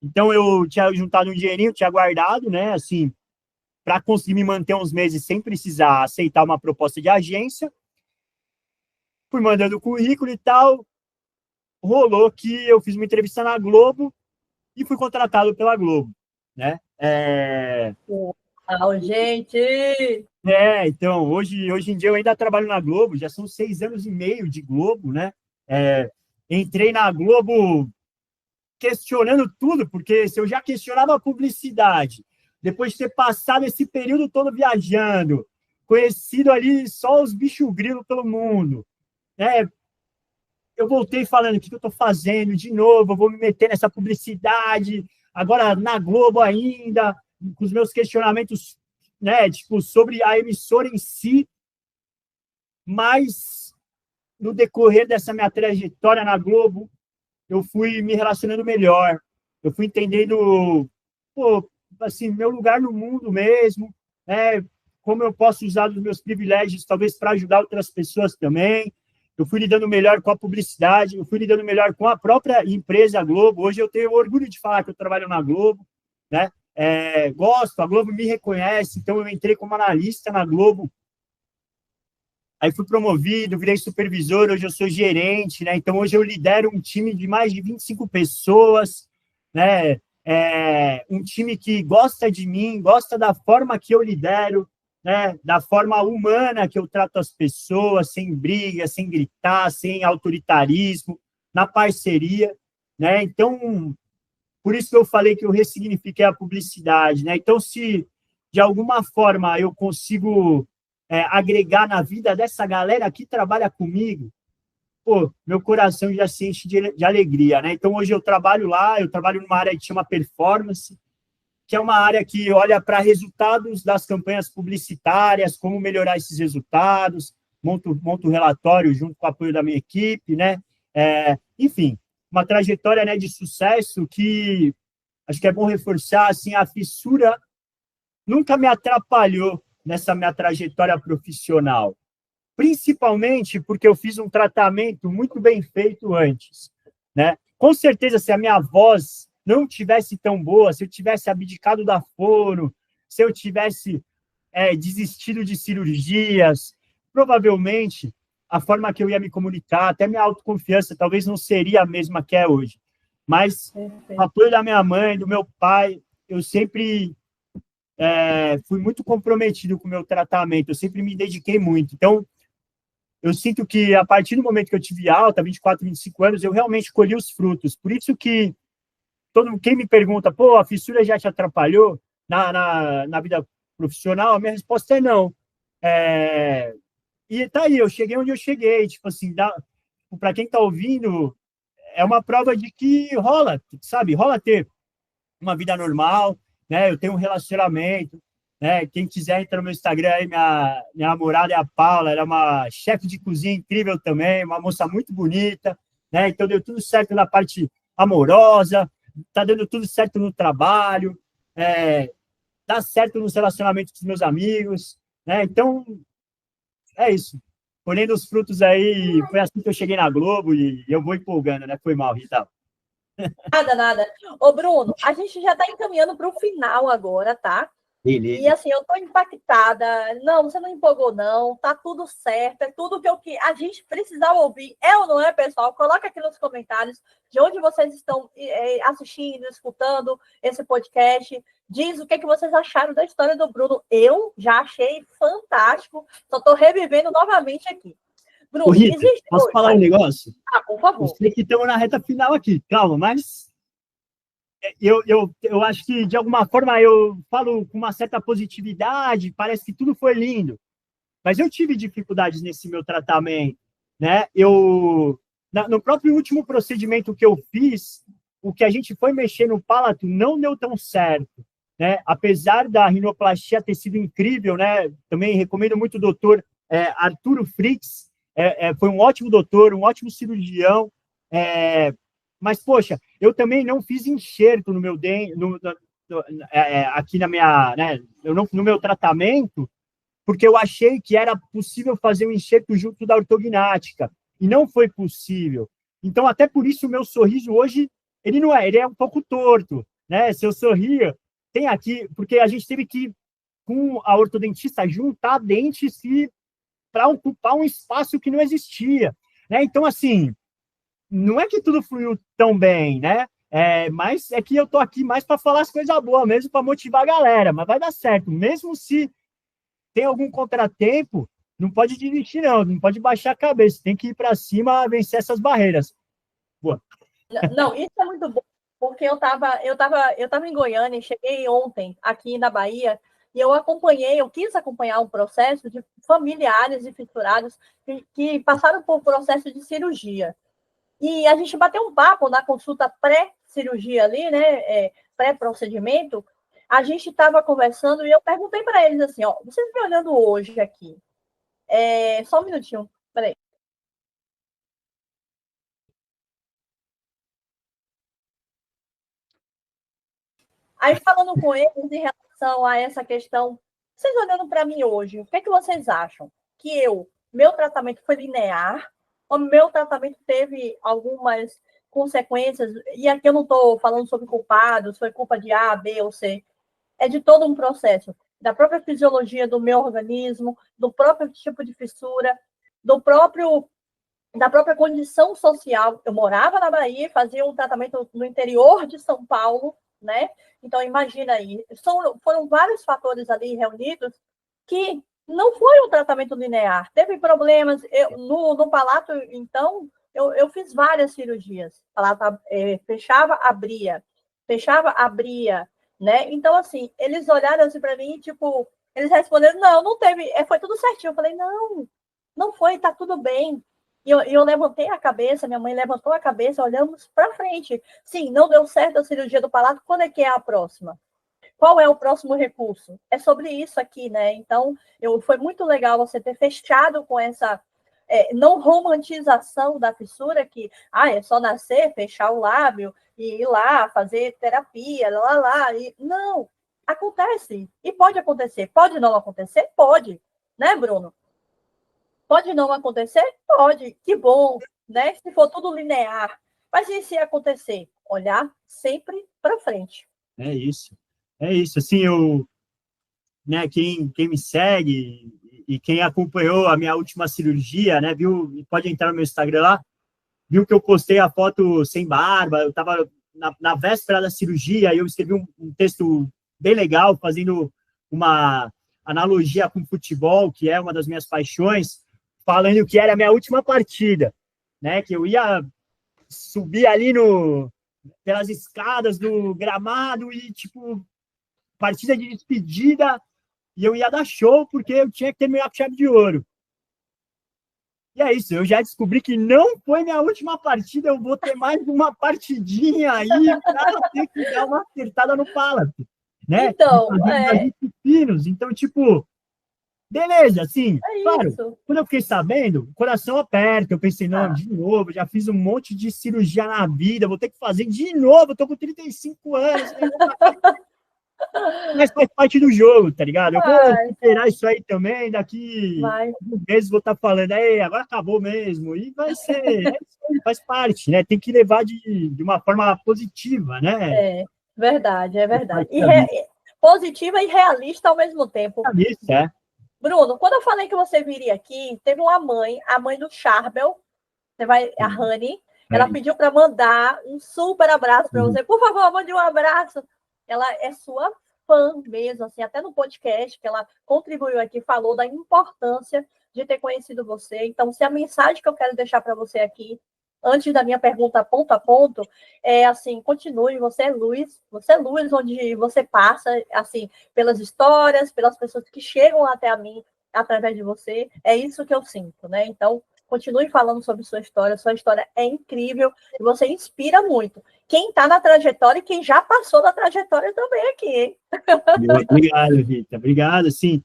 [SPEAKER 2] Então eu tinha juntado um dinheirinho, tinha guardado, né, assim, para conseguir me manter uns meses sem precisar aceitar uma proposta de agência. Fui mandando currículo e tal, rolou que eu fiz uma entrevista na Globo e fui contratado pela Globo, né?
[SPEAKER 1] Uau, gente!
[SPEAKER 2] Então, hoje em dia eu ainda trabalho na Globo, já são 6 anos e meio de Globo, né? Entrei na Globo questionando tudo, porque se eu já questionava a publicidade, depois de ter passado esse período todo viajando, conhecido ali só os bichos grilo pelo mundo, né? Eu voltei falando o que eu estou fazendo de novo, eu vou me meter nessa publicidade, agora na Globo ainda, com os meus questionamentos, né, tipo, sobre a emissora em si, mas no decorrer dessa minha trajetória na Globo, eu fui me relacionando melhor, eu fui entendendo, pô, assim, meu lugar no mundo mesmo, né, como eu posso usar os meus privilégios, talvez, para ajudar outras pessoas também. Eu fui lidando melhor com a publicidade, eu fui lidando melhor com a própria empresa Globo. Hoje eu tenho orgulho de falar que eu trabalho na Globo, né? Gosto, a Globo me reconhece, então eu entrei como analista na Globo. Aí fui promovido, virei supervisor, hoje eu sou gerente, né? Então hoje eu lidero um time de mais de 25 pessoas, né? Um time que gosta de mim, gosta da forma que eu lidero, né, da forma humana que eu trato as pessoas, sem briga, sem gritar, sem autoritarismo, na parceria, né? Então, por isso que eu falei que eu ressignifiquei a publicidade, né? Então, se de alguma forma eu consigo agregar na vida dessa galera que trabalha comigo, pô, meu coração já se enche de alegria, né? Então, hoje eu trabalho lá, eu trabalho numa área que chama performance, que é uma área que olha para resultados das campanhas publicitárias, como melhorar esses resultados, monto um relatório junto com o apoio da minha equipe, né? Enfim, uma trajetória, né, de sucesso que acho que é bom reforçar, assim, a fissura nunca me atrapalhou nessa minha trajetória profissional, principalmente porque eu fiz um tratamento muito bem feito antes, né? Com certeza, se a minha voz não tivesse tão boa, se eu tivesse abdicado da fono, se eu tivesse desistido de cirurgias, provavelmente a forma que eu ia me comunicar, até minha autoconfiança, talvez não seria a mesma que é hoje. Mas o apoio da minha mãe, do meu pai, eu sempre fui muito comprometido com o meu tratamento, eu sempre me dediquei muito. Então, eu sinto que a partir do momento que eu tive alta, 24, 25 anos, eu realmente colhi os frutos. Por isso que quem me pergunta, pô, a fissura já te atrapalhou na vida profissional? A minha resposta é não. E tá aí, eu cheguei onde eu cheguei. Tipo assim, para quem tá ouvindo, é uma prova de que rola, sabe? Rola ter uma vida normal, né? Eu tenho um relacionamento, né? Quem quiser entrar no meu Instagram aí, minha namorada é a Paula, ela é uma chefe de cozinha incrível também, uma moça muito bonita, né? Então deu tudo certo na parte amorosa, tá dando tudo certo no trabalho, dá certo nos relacionamentos com os meus amigos, né? Então, é isso. Colhendo os frutos aí, foi assim que eu cheguei na Globo e eu vou empolgando, né? Foi mal, Rita.
[SPEAKER 1] Nada, nada. Ô, Bruno, a gente já está encaminhando para o final agora, tá?
[SPEAKER 2] Beleza.
[SPEAKER 1] E assim, eu tô impactada. Não, você não empolgou, não. Tá tudo certo. É tudo que a gente precisava ouvir. É ou não é, pessoal? Coloca aqui nos comentários de onde vocês estão assistindo, escutando esse podcast. Diz o que vocês acharam da história do Bruno. Eu já achei fantástico. Só tô revivendo novamente aqui. Bruno,
[SPEAKER 2] Rita,
[SPEAKER 1] existe
[SPEAKER 2] posso
[SPEAKER 1] hoje.
[SPEAKER 2] falar um negócio?
[SPEAKER 1] Por favor.
[SPEAKER 2] Eu sei que estamos na reta final aqui, calma, mas eu acho que, de alguma forma, eu falo com uma certa positividade, parece que tudo foi lindo, mas eu tive dificuldades nesse meu tratamento, né? No próprio último procedimento que eu fiz, o que a gente foi mexer no palato não deu tão certo, né? Apesar da rinoplastia ter sido incrível, né? Também recomendo muito o doutor Arturo Frix, foi um ótimo doutor, um ótimo cirurgião, mas, poxa, eu também não fiz enxerto no meu dente, aqui na minha, né, no meu tratamento, porque eu achei que era possível fazer um enxerto junto da ortognática, e não foi possível. Então, até por isso, o meu sorriso hoje, ele é um pouco torto, né? Se eu sorria, tem aqui, porque a gente teve que, com a ortodontista, juntar dentes para ocupar um espaço que não existia, né? Então, assim, não é que tudo fluiu tão bem, né? Mas é que eu tô aqui mais para falar as coisas boas mesmo, para motivar a galera, mas vai dar certo, mesmo se tem algum contratempo, não pode desistir não pode baixar a cabeça, tem que ir para cima, vencer essas barreiras. Boa.
[SPEAKER 1] Não, isso é muito bom, porque eu tava em Goiânia e cheguei ontem aqui na Bahia e eu quis acompanhar um processo de familiares e fissurados que passaram por um processo de cirurgia. E a gente bateu um papo na consulta pré-cirurgia ali, né? Pré-procedimento. A gente estava conversando e eu perguntei para eles assim: ó, vocês me olhando hoje aqui, só um minutinho, peraí. Aí, falando com eles em relação a essa questão, vocês olhando para mim hoje, o que é que vocês acham? Que meu tratamento foi linear, ou meu tratamento teve algumas consequências, e aqui eu não estou falando sobre culpados, foi culpa de A, B ou C, é de todo um processo, da própria fisiologia do meu organismo, do próprio tipo de fissura, da própria condição social. Eu morava na Bahia, fazia um tratamento no interior de São Paulo, né? Então, imagina aí, foram vários fatores ali reunidos que não foi um tratamento linear. Teve problemas. No palato, então, eu fiz várias cirurgias. O palato fechava, abria, né? Então, assim, eles olharam assim para mim, tipo, eles responderam, não teve, foi tudo certinho. Eu falei, não foi, tá tudo bem. E eu levantei a cabeça, minha mãe levantou a cabeça, olhamos para frente. Sim, não deu certo a cirurgia do palato, quando é que é a próxima? qual é o próximo recurso? É sobre isso aqui, né? Então, foi muito legal você ter fechado com essa não romantização da fissura, que é só nascer, fechar o lábio e ir lá fazer terapia, lá. E, não, acontece. E pode acontecer. Pode não acontecer? Pode. Né, Bruno? Pode não acontecer? Pode. Que bom, né? Se for tudo linear. Mas e se acontecer? Olhar sempre para frente.
[SPEAKER 2] É isso. É isso. Assim, né, quem me segue e quem acompanhou a minha última cirurgia, né, viu, pode entrar no meu Instagram lá, viu que eu postei a foto sem barba, eu estava na véspera da cirurgia, e eu escrevi um texto bem legal, fazendo uma analogia com futebol, que é uma das minhas paixões, falando que era a minha última partida, né, que eu ia subir ali pelas escadas do gramado e, tipo, partida de despedida, e eu ia dar show porque eu tinha que terminar com chave de ouro. E é isso, eu já descobri que não foi minha última partida, eu vou ter mais uma partidinha aí para ter que dar uma acertada no palace, né?
[SPEAKER 1] Então,
[SPEAKER 2] finos. Então, tipo, beleza, assim, claro,
[SPEAKER 1] isso.
[SPEAKER 2] quando eu fiquei sabendo, o coração aperta, eu pensei, não, de novo, já fiz um monte de cirurgia na vida, vou ter que fazer de novo, eu tô com 35 anos, mas faz parte do jogo, tá ligado? Eu vou superar isso aí também, daqui alguns meses vou estar falando, agora acabou mesmo, e vai ser, faz parte, né? Tem que levar de uma forma positiva, né?
[SPEAKER 1] É verdade. Positiva e realista ao mesmo tempo.
[SPEAKER 2] Realista,
[SPEAKER 1] Bruno, quando eu falei que você viria aqui, teve a mãe do Charbel, a Rani, ela pediu para mandar um super abraço para você. Por favor, mande um abraço. Ela é sua fã mesmo, assim, até no podcast que ela contribuiu aqui, falou da importância de ter conhecido você. Então, se a mensagem que eu quero deixar para você aqui, antes da minha pergunta ponto a ponto, é assim, continue, você é luz onde você passa, assim, pelas histórias, pelas pessoas que chegam até a mim através de você, é isso que eu sinto, né? Então, continue falando sobre sua história é incrível e você inspira muito. Quem está na trajetória e quem já passou da trajetória também aqui, hein?
[SPEAKER 2] Obrigado, Rita. Obrigado, sim.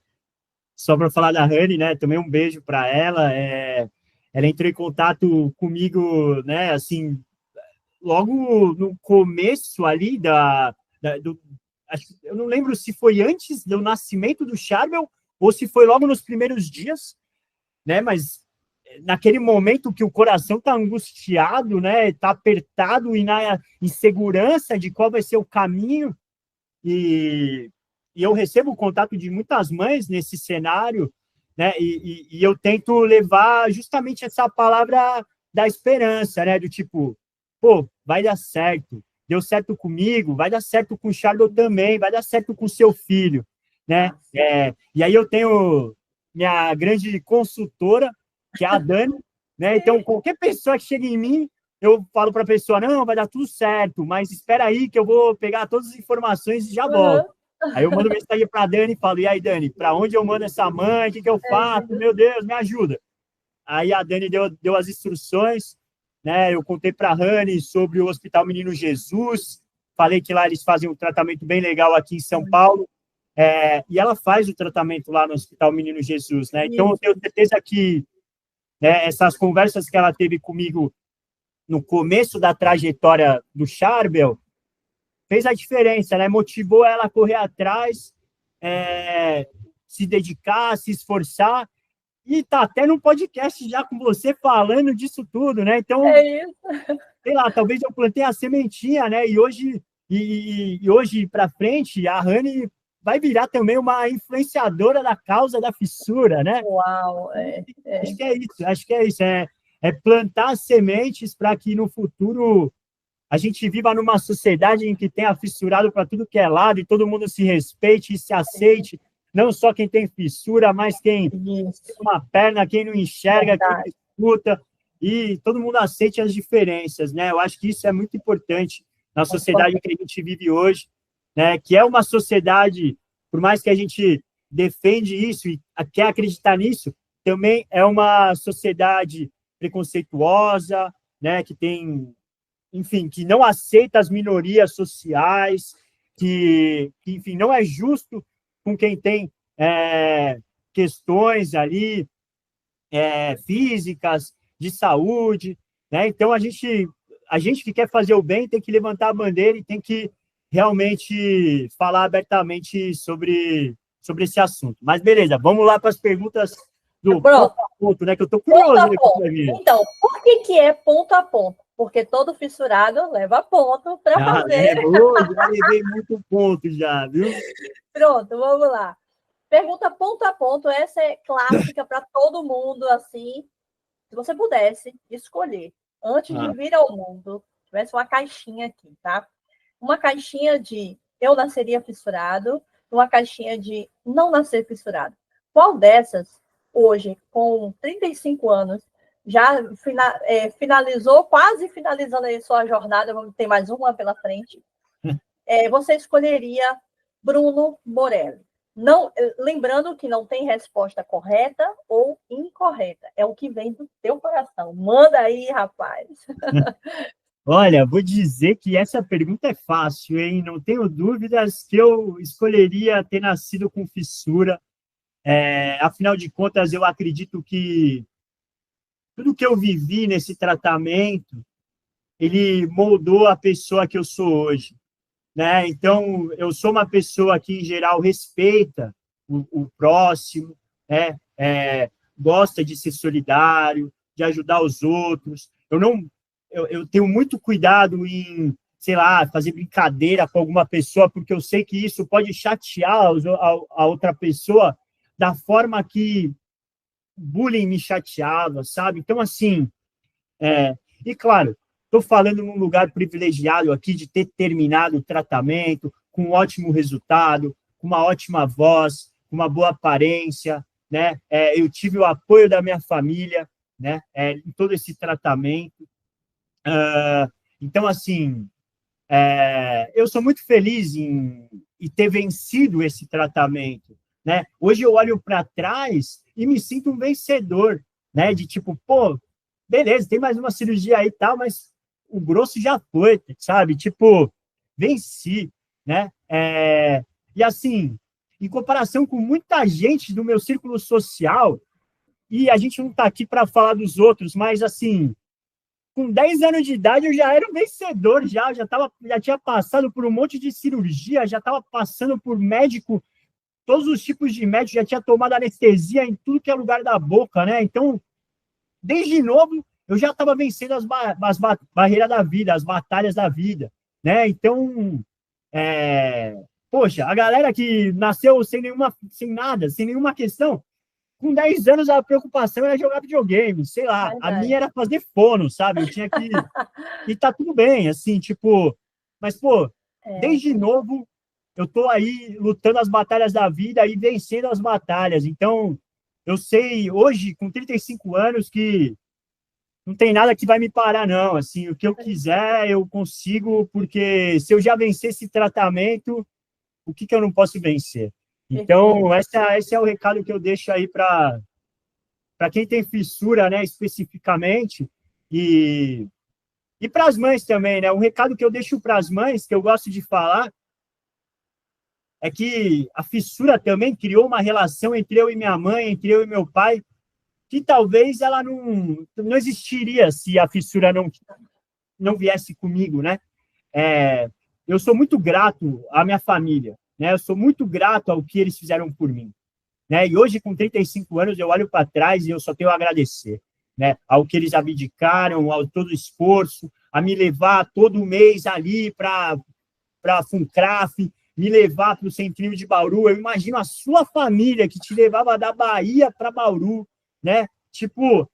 [SPEAKER 2] Só para falar da Rani, né? Também um beijo para ela. Ela entrou em contato comigo, né? Assim, logo no começo ali eu não lembro se foi antes do nascimento do Charbel ou se foi logo nos primeiros dias, né? Mas naquele momento que o coração está angustiado, né? Está apertado e na insegurança de qual vai ser o caminho. E eu recebo o contato de muitas mães nesse cenário, né? E eu tento levar justamente essa palavra da esperança, né? Do tipo, pô, vai dar certo. Deu certo comigo, vai dar certo com o Charles também, vai dar certo com o seu filho, né? E aí eu tenho minha grande consultora, que é a Dani, né? Então, qualquer pessoa que chega em mim, eu falo para a pessoa, não, vai dar tudo certo, mas espera aí que eu vou pegar todas as informações e já volto. Aí eu mando mensagem para a Dani e falo, e aí, Dani, para onde eu mando essa mãe? O que eu faço? Meu Deus, me ajuda. Aí a Dani deu as instruções, né? Eu contei para a Rani sobre o Hospital Menino Jesus, falei que lá eles fazem um tratamento bem legal aqui em São Paulo, e ela faz o tratamento lá no Hospital Menino Jesus, né? Então, eu tenho certeza que essas conversas que ela teve comigo no começo da trajetória do Charbel fez a diferença, né? Motivou ela a correr atrás, se dedicar, se esforçar, e tá até no podcast já com você falando disso tudo, né? Então, sei lá, talvez eu plantei a sementinha, né? E hoje para frente, a Rani vai virar também uma influenciadora da causa da fissura, né?
[SPEAKER 1] Uau!
[SPEAKER 2] Acho que é isso. É plantar sementes para que no futuro a gente viva numa sociedade em que tenha fissurado para tudo que é lado e todo mundo se respeite e se aceite, não só quem tem fissura, mas quem tem uma perna, quem não enxerga, quem escuta, e todo mundo aceite as diferenças, né? Eu acho que isso é muito importante na sociedade que a gente vive hoje, né? Que é uma sociedade, por mais que a gente defende isso e quer acreditar nisso, também é uma sociedade preconceituosa, né? Que tem, enfim, que não aceita as minorias sociais, enfim, não é justo com quem tem questões ali físicas, de saúde, né? Então, a gente que quer fazer o bem tem que levantar a bandeira e tem que realmente falar abertamente sobre esse assunto. Mas, beleza, vamos lá para as perguntas do
[SPEAKER 1] Pronto.
[SPEAKER 2] ponto a ponto, né? Que eu estou
[SPEAKER 1] Ponto
[SPEAKER 2] curioso.
[SPEAKER 1] a ponto. Então, por que é ponto a ponto? Porque todo fissurado leva ponto para fazer.
[SPEAKER 2] Já levei muito ponto já, viu?
[SPEAKER 1] Pronto, vamos lá. Pergunta ponto a ponto, essa é clássica para todo mundo, assim. Se você pudesse escolher, antes de vir ao mundo, tivesse uma caixinha aqui, tá? Uma caixinha de eu nasceria fissurado, uma caixinha de não nascer fissurado. Qual dessas, hoje, com 35 anos, já finalizou, quase finalizando aí sua jornada, vamos ter mais uma pela frente, você escolheria Bruno Morelli? Não, lembrando que não tem resposta correta ou incorreta. É o que vem do teu coração. Manda aí, rapaz.
[SPEAKER 2] Olha, vou dizer que essa pergunta é fácil, hein? Não tenho dúvidas que eu escolheria ter nascido com fissura. Afinal de contas, eu acredito que tudo que eu vivi nesse tratamento, ele moldou a pessoa que eu sou hoje, né? Então, eu sou uma pessoa que, em geral, respeita o próximo, né? Gosta de ser solidário, de ajudar os outros. Eu tenho muito cuidado em, sei lá, fazer brincadeira com alguma pessoa, porque eu sei que isso pode chatear a outra pessoa da forma que bullying me chateava, sabe? Então, assim, e claro, estou falando num lugar privilegiado aqui de ter terminado o tratamento com um ótimo resultado, com uma ótima voz, com uma boa aparência, né? Eu tive o apoio da minha família, né? Em todo esse tratamento. Então, assim, eu sou muito feliz em ter vencido esse tratamento, né? Hoje eu olho para trás e me sinto um vencedor, né? De tipo, pô, beleza, tem mais uma cirurgia aí e tal, mas o grosso já foi, sabe? Tipo, venci, né? E assim, em comparação com muita gente do meu círculo social, e a gente não está aqui para falar dos outros, mas assim, com 10 anos de idade eu já era um vencedor, já tinha passado por um monte de cirurgia, já estava passando por médico, todos os tipos de médico, já tinha tomado anestesia em tudo que é lugar da boca, né? Então, desde novo, eu já estava vencendo as barreiras da vida, as batalhas da vida, né? Então, poxa, a galera que nasceu sem nada, sem nenhuma questão, com 10 anos a preocupação era jogar videogame, sei lá, a minha era fazer fono, sabe? Eu tinha que... E tá tudo bem, assim, tipo... Mas, pô, desde novo, eu tô aí lutando as batalhas da vida e vencendo as batalhas. Então, eu sei hoje, com 35 anos, que não tem nada que vai me parar, não. Assim, o que eu quiser, eu consigo, porque se eu já vencer esse tratamento, o que eu não posso vencer? Então, esse é o recado que eu deixo aí para quem tem fissura, né, especificamente, e para as mães também, né? Um recado que eu deixo para as mães, que eu gosto de falar, é que a fissura também criou uma relação entre eu e minha mãe, entre eu e meu pai, que talvez ela não existiria se a fissura não viesse comigo, né? Eu sou muito grato à minha família, né? Eu sou muito grato ao que eles fizeram por mim, né? E hoje, com 35 anos, eu olho para trás e eu só tenho a agradecer, né? Ao que eles abdicaram, ao todo o esforço, a me levar todo mês ali para a Funcraf, me levar para o Centrinho de Bauru. Eu imagino a sua família que te levava da Bahia para Bauru, né? Tipo,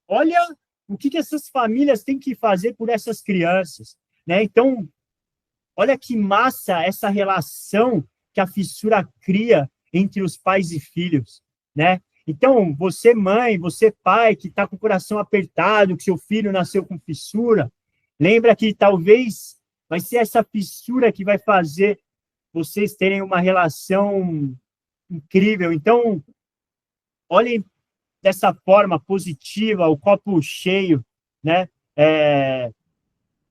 [SPEAKER 2] olha o que essas famílias têm que fazer por essas crianças, né? Então, olha que massa essa relação que a fissura cria entre os pais e filhos, né? Então, você mãe, você pai, que está com o coração apertado, que seu filho nasceu com fissura, lembra que talvez vai ser essa fissura que vai fazer vocês terem uma relação incrível. Então, olhem dessa forma positiva, o copo cheio, né?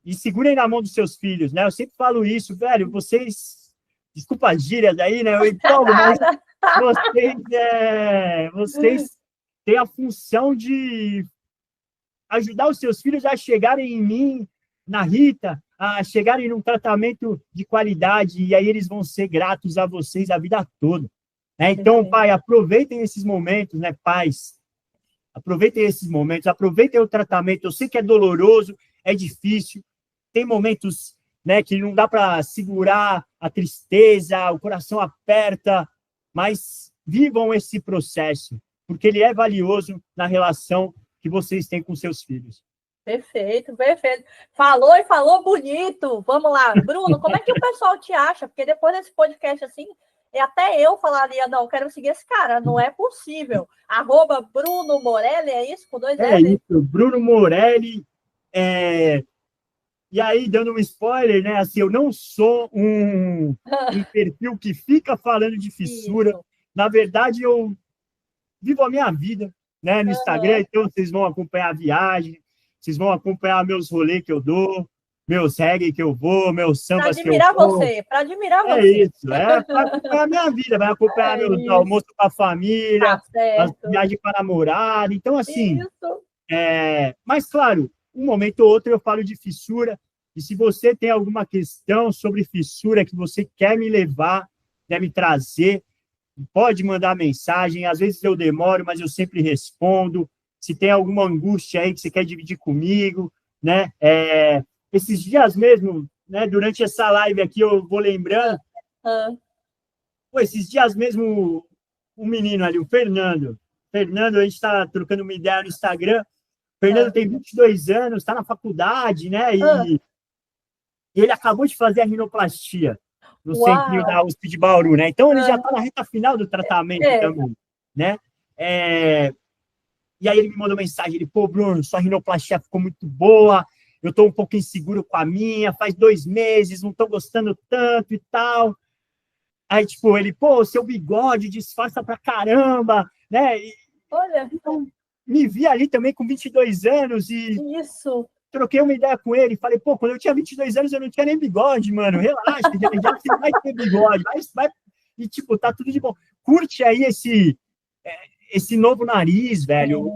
[SPEAKER 2] e segurem na mão dos seus filhos, né? Eu sempre falo isso, velho, vocês, desculpa as gírias aí, né? Eu empolgo, mas vocês têm a função de ajudar os seus filhos a chegarem em mim, na Rita, a chegarem num tratamento de qualidade, e aí eles vão ser gratos a vocês a vida toda. Né? Então, pai, aproveitem esses momentos, né, pais? Aproveitem esses momentos, aproveitem o tratamento. Eu sei que é doloroso, é difícil, tem momentos, né, que não dá para segurar a tristeza, o coração aperta, mas vivam esse processo, porque ele é valioso na relação que vocês têm com seus filhos.
[SPEAKER 1] Perfeito, perfeito. Falou e falou bonito. Vamos lá, Bruno, como é que o pessoal te acha? Porque depois desse podcast assim, até eu falaria, não, quero seguir esse cara, não é possível. @Bruno Morelli, é isso? Com 2 L?
[SPEAKER 2] É isso, Bruno Morelli. E aí, dando um spoiler, né? Assim, eu não sou um perfil que fica falando de fissura. Isso. Na verdade, eu vivo a minha vida, né, no Instagram, então vocês vão acompanhar a viagem, vocês vão acompanhar meus rolês que eu dou, meus reggae que eu vou, meus sambas que eu vou.
[SPEAKER 1] Para admirar
[SPEAKER 2] você.
[SPEAKER 1] É
[SPEAKER 2] isso, para acompanhar a minha vida, vai acompanhar meus almoços com a família, as viagens com a namorada. Então, assim, mas, claro, um momento ou outro eu falo de fissura, e se você tem alguma questão sobre fissura que você quer me levar, quer me trazer, pode mandar mensagem, às vezes eu demoro, mas eu sempre respondo. Se tem alguma angústia aí que você quer dividir comigo, né? Esses dias mesmo, né, durante essa live aqui, eu vou lembrando, esses dias mesmo, um menino ali, o Fernando, a gente está trocando uma ideia no Instagram, o Fernando tem 22 anos, está na faculdade, né? E ele acabou de fazer a rinoplastia no centrinho da USP de Bauru, né? Então, ele já está na reta final do tratamento também, né? E aí ele me mandou mensagem, ele, pô, Bruno, sua rinoplastia ficou muito boa, eu estou um pouco inseguro com a minha, faz 2 meses, não estou gostando tanto e tal. Aí, tipo, ele, pô, seu bigode disfarça pra caramba, né?
[SPEAKER 1] Olha.
[SPEAKER 2] Então, me vi ali também com 22 anos e...
[SPEAKER 1] Isso.
[SPEAKER 2] Troquei uma ideia com ele, falei, pô, quando eu tinha 22 anos eu não tinha nem bigode, mano, relaxa, já você vai ter bigode, vai, e tipo, tá tudo de bom. Curte aí esse novo nariz, velho,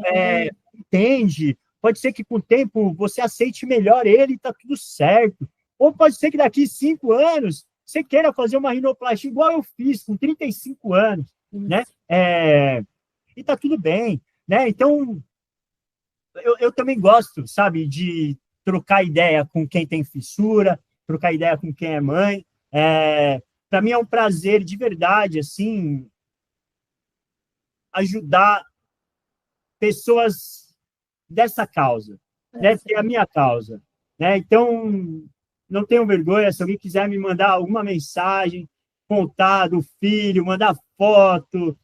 [SPEAKER 2] entende, pode ser que com o tempo você aceite melhor ele e tá tudo certo, ou pode ser que daqui 5 anos você queira fazer uma rinoplastia igual eu fiz, com 35 anos, né, e tá tudo bem, né, então... Eu também gosto, sabe, de trocar ideia com quem tem fissura, trocar ideia com quem é mãe. Para mim é um prazer de verdade, assim, ajudar pessoas dessa causa, né? Que é a minha causa, né? Então, não tenham vergonha, se alguém quiser me mandar alguma mensagem, contar do filho, mandar foto,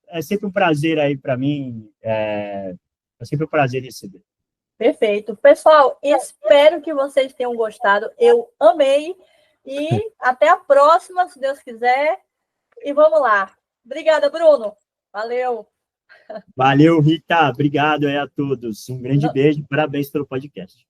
[SPEAKER 2] é sempre um prazer aí para mim. É sempre um prazer receber.
[SPEAKER 1] Perfeito. Pessoal, espero que vocês tenham gostado. Eu amei. E até a próxima, se Deus quiser. E vamos lá. Obrigada, Bruno. Valeu.
[SPEAKER 2] Valeu, Rita. Obrigado aí a todos. Um grande beijo. Parabéns pelo podcast.